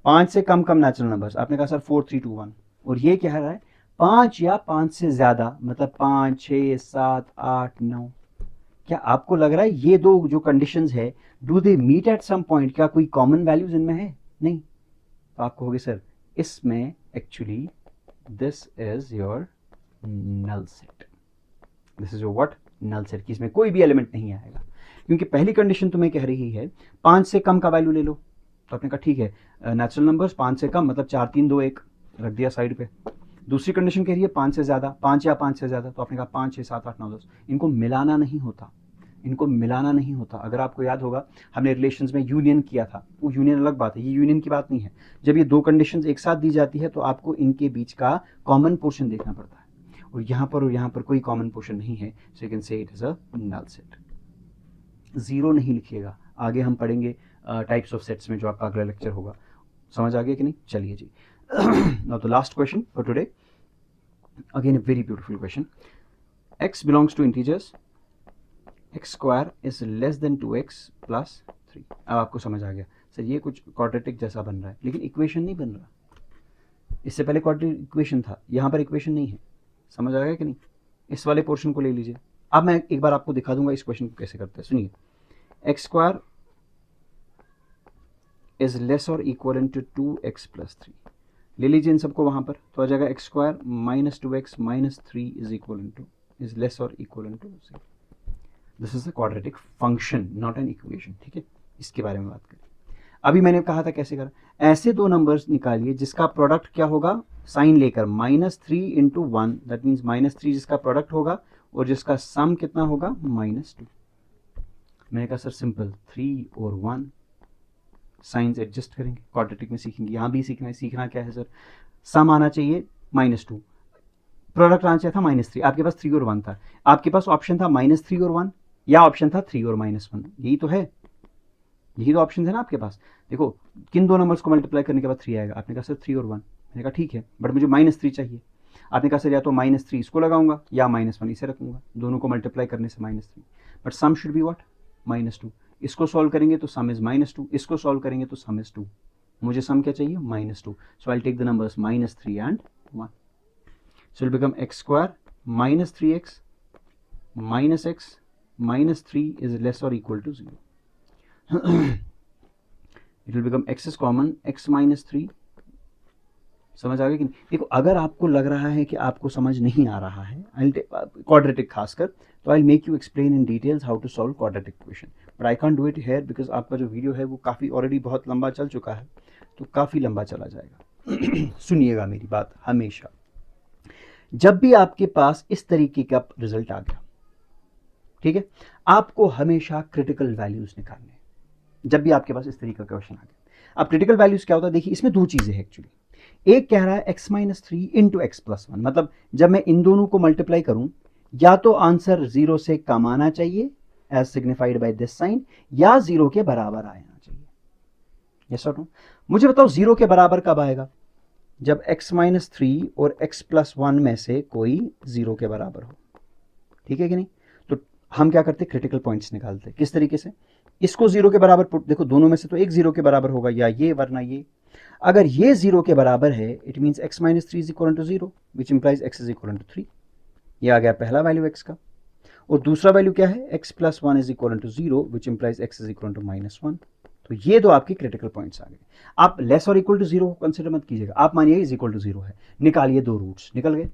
[SPEAKER 1] 5 से कम नेचुरल नंबर्स, आपने कहा सर 4 3 2 1, और ये कह रहा है 5 या 5 से ज्यादा, मतलब 5 6 7 8 9। क्या आपको लग रहा है ये दो जो कंडीशंस है, do they meet at some point? क्या कोई कॉमन वैल्यूज इनमें है? नहीं। तो आप कहोगे सर इसमें actually this is your null set. This is your what, null set, कि इसमें कोई भी एलिमेंट नहीं आएगा। क्योंकि पहली कंडीशन तुम्हें कह रही है 5 से कम का वैल्यू ले लो, तो आपने कहा ठीक है, नेचुरल नंबर्स 5 से कम मतलब 4 3 2 1 रख दिया साइड पे। दूसरी कंडीशन कह रही है 5 से ज्यादा, 5 या 5 से ज्यादा, तो आपने कहा 5 6 7 8 9 10। इनको मिलाना नहीं होता, इनको मिलाना नहीं होता। अगर आपको याद होगा, हमने रिलेशंस में यूनियन किया था, वो यूनियन अलग बात है, ये यूनियन की बात नहीं है। जब ये दो कंडीशंस एक साथ दी जाती है, तो आपको इनके बीच का कॉमन पोर्शन देखना पड़ता है, और यहाँ पर कोई कॉमन पोर्शन नहीं है। So you can say it is a null set. Zero नहीं लिखिएगा, आगे हम पढ़ेंगे टाइप्स ऑफ सेट्स में, जो आपका अगला लेक्चर होगा। समझ आ गया कि नहीं? चलिए जी, Now the last question for today, again a very beautiful question. X belongs to integers, x square is less than 2x plus 3. अब आपको समझ आ गया सर ये कुछ क्वाड्रेटिक जैसा बन रहा है, लेकिन इक्वेशन नहीं बन रहा. इससे पहले क्वाड्रेटिक इक्वेशन था, यहाँ पर इक्वेशन नहीं है. समझ आ गया कि नहीं? इस वाले पोर्शन को ले लीजिए. अब मैं एक बार आपको दिखा दूंगा इस क्वेश्चन को कैसे करते हैं. सुनिए, एक्स स्क्वायर इज लेस और इक्वल टू 2x प्लस 3. ले लीजिए इन सबको वहां पर, तो आ जाएगा x square minus 2x minus 3 is equal to is less और equal to 0. This is a quadratic function, not an equation. ठीक है, इसके बारे में बात करें. अभी मैंने कहा था कैसे करा. ऐसे दो नंबर्स निकालिए जिसका प्रोडक्ट क्या होगा, साइन लेकर -3 इंटू 1, दैट मीन्स -3 जिसका प्रोडक्ट होगा और जिसका सम कितना होगा -2. मैंने कहा सर सिंपल, 3 और 1 साइंस एडजस्ट करेंगे, क्वाड्रेटिक में सीखेंगे. यहाँ भी सीखना है. सीखना क्या है सर, सम आना चाहिए -2, प्रोडक्ट आना चाहिए था -3. आपके पास 3 और 1 था, आपके पास ऑप्शन था -3 और 1 या ऑप्शन था 3 और -1. यही तो है, यही तो ऑप्शन है ना आपके पास. देखो किन दो नंबर्स को मल्टीप्लाई करने के बाद 3 आएगा. आपने कहा सर 3 और 1. मैंने कहा ठीक है, बट मुझे -3 चाहिए. आपने कहा सर या तो -3 इसको लगाऊंगा या -1 इसे रखूंगा, दोनों को मल्टीप्लाई करने से -3. But sum should be what, -2. इसको सॉल्व करेंगे तो सम इज -2, इसको सॉल्व करेंगे तो सम इज 2. मुझे सम क्या चाहिए, -2. So I take the numbers -3 and 1. So it become x square -3x -x -3 is less और equal to 0. It will become x is common, x -3. समझ आ गया कि नहीं? देखो अगर आपको लग रहा है कि आपको समझ नहीं आ रहा है क्वाड्रेटिक खासकर, तो I make you explain in details how to solve quadratic equation, but I can't do it here because आपका जो वीडियो है वो काफ़ी ऑलरेडी बहुत लंबा चल चुका है, तो काफ़ी लंबा चला जाएगा. सुनिएगा मेरी बात हमेशा. जब भी आपके पास इस तरीके का रिजल्ट आ गया, ठीक है, आपको हमेशा क्रिटिकल वैल्यूज निकालने. जब भी आपके पास इस तरीके का क्वेश्चन आ गया, अब क्रिटिकल वैल्यूज क्या होता है, देखिए इसमें दो चीजें हैं एक्चुअली. एक कह रहा है x -3 इंटू एक्स प्लस 1, मतलब जब मैं इन दोनों को मल्टीप्लाई करूं या तो आंसर 0 से कम आना चाहिए as signified by this sign, या 0 के बराबर आना चाहिए. यस और नो? मुझे बताओ 0 के बराबर कब आएगा, जब x -3 और x प्लस 1 में से कोई 0 के बराबर हो. ठीक है कि नहीं? तो हम क्या करते, क्रिटिकल पॉइंट्स निकालते. किस तरीके से, इसको 0 के बराबर पुट, देखो दोनों में से तो एक 0 के बराबर होगा, या ये वरना ये. अगर ये 0 के बराबर है it means x -3 is equal to 0 which implies x is equal to 3. ये आ गया पहला वैल्यू x का. और दूसरा वैल्यू क्या है, x plus 1 is equal to 0 which implies x is equal to -1. तो ये दो आपके क्रिटिकल पॉइंट्स आ गए. आप लेस और इक्वल टू 0 को कंसिडर मत कीजिएगा, आप मानिए इज इक्वल टू 0 है, निकालिए दो रूट्स, निकल गए.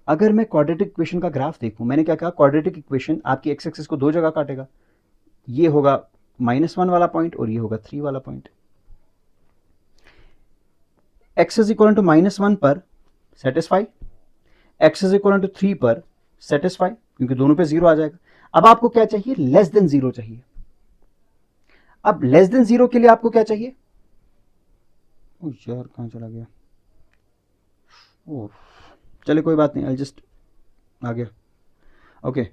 [SPEAKER 1] अगर मैं क्वाड्रेटिक इक्वेशन का ग्राफ देखूं, मैंने क्या कहा, क्वाड्रेटिक इक्वेशन आपकी एक्स एक्सिस को दो जगह काटेगा. ये होगा -1 वाला पॉइंट और ये होगा 3 वाला point. x is equal to -1 पर satisfy, x is equal to 3 पर सेटिस्फाई, क्योंकि दोनों पे 0 आ जाएगा. अब आपको क्या चाहिए, लेस देन 0 चाहिए. अब लेस देन 0 के लिए आपको क्या चाहिए, यार कहां चला गया, ओह चले कोई बात नहीं, आई जस्ट आ गया. ओके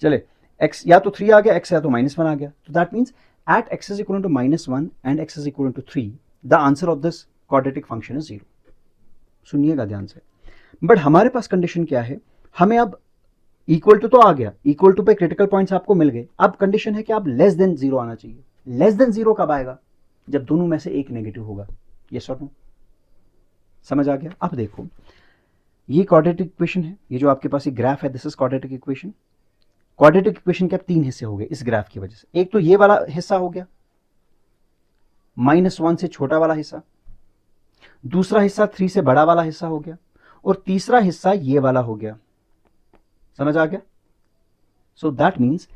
[SPEAKER 1] चले, x या तो 3 आ गया, x या तो -1 आ गया. तो that means at x is equal to -1 and x is equal to 3 the answer of this quadratic function is 0. सुनिएगा ध्यान से. बट हमारे पास कंडीशन क्या है, हमें अब इक्वल टू तो आ गया, इक्वल टू पे क्रिटिकल पॉइंट्स आपको मिल गए. अब कंडीशन है कि आप लेस देन 0 आना चाहिए. लेस देन 0 कब आएगा, जब दोनों में से एक नेगेटिव होगा. यस और नो? समझ आ गया? अब देखो ये क्वाड्रेटिक इक्वेशन है, ये जो आपके पास ये ग्राफ है, this is quadratic equation. Quadratic equation के अब 3 हिस्से हो गए इस ग्राफ की वजह से. एक तो ये वाला हिस्सा हो गया, -1 से छोटा वाला हिस्सा, दूसरा हिस्सा 3 से बड़ा वाला हिस्सा हो गया, और तीसरा हिस्सा ये वाला हो गया. समझ आ गया? सो दैट मीन्स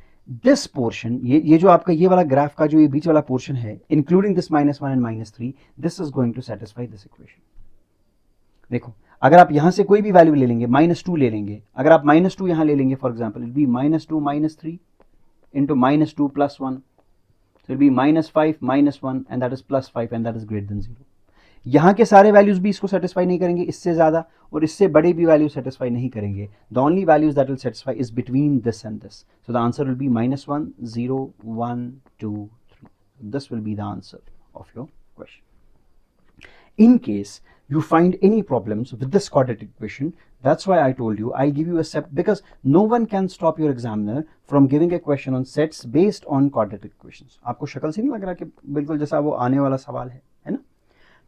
[SPEAKER 1] दिस पोर्शन, ये जो आपका ये वाला ग्राफ का जो ये बीच वाला पोर्शन है, including this -1 and -3, this is going to satisfy this equation. देखो अगर आप यहां से कोई भी वैल्यू ले लेंगे, -2 ले लेंगे, अगर आप -2 यहां ले लेंगे, for example it be -2 -3 into -2 + 1, so it will be -5 -1 and that is +5 and that is greater than 0. यहाँ के सारे वैल्यूज भी इसको सेटिस्फाई नहीं करेंगे, इससे ज्यादा और इससे बड़े भी वैल्यू सेटिस्फाई नहीं करेंगे. The only values that will satisfy is between this and this. So the answer will B -1 0 1 2 3. This will be the answer of your question. In case you find any problems with this quadratic equation, that's why I told you I'll give you a set, because no one can stop your examiner from giving a question on sets based on quadratic equations. आपको शक्ल से नहीं लग रहा कि बिल्कुल जैसा वो आने वाला सवाल है ना?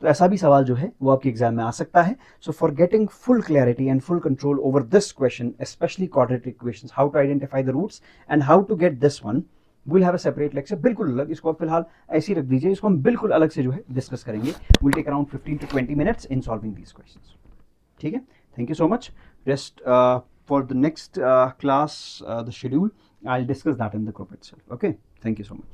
[SPEAKER 1] तो ऐसा भी सवाल जो है वो आपके एग्जाम में आ सकता है. So for getting full clarity and full control over this question, specially quadratic equations, how to identify the roots and how to get this one, we'll have a separate lecture, बिल्कुल अलग. इसको आप फिलहाल ऐसे ही रख दीजिए, इसको हम बिल्कुल अलग से जो है डिस्कस करेंगे. we'll take around 15 to 20 minutes in solving these questions. ठीक है, thank you so much. Rest for the next class, the schedule, I'll discuss that in the group itself. Okay, thank you so much.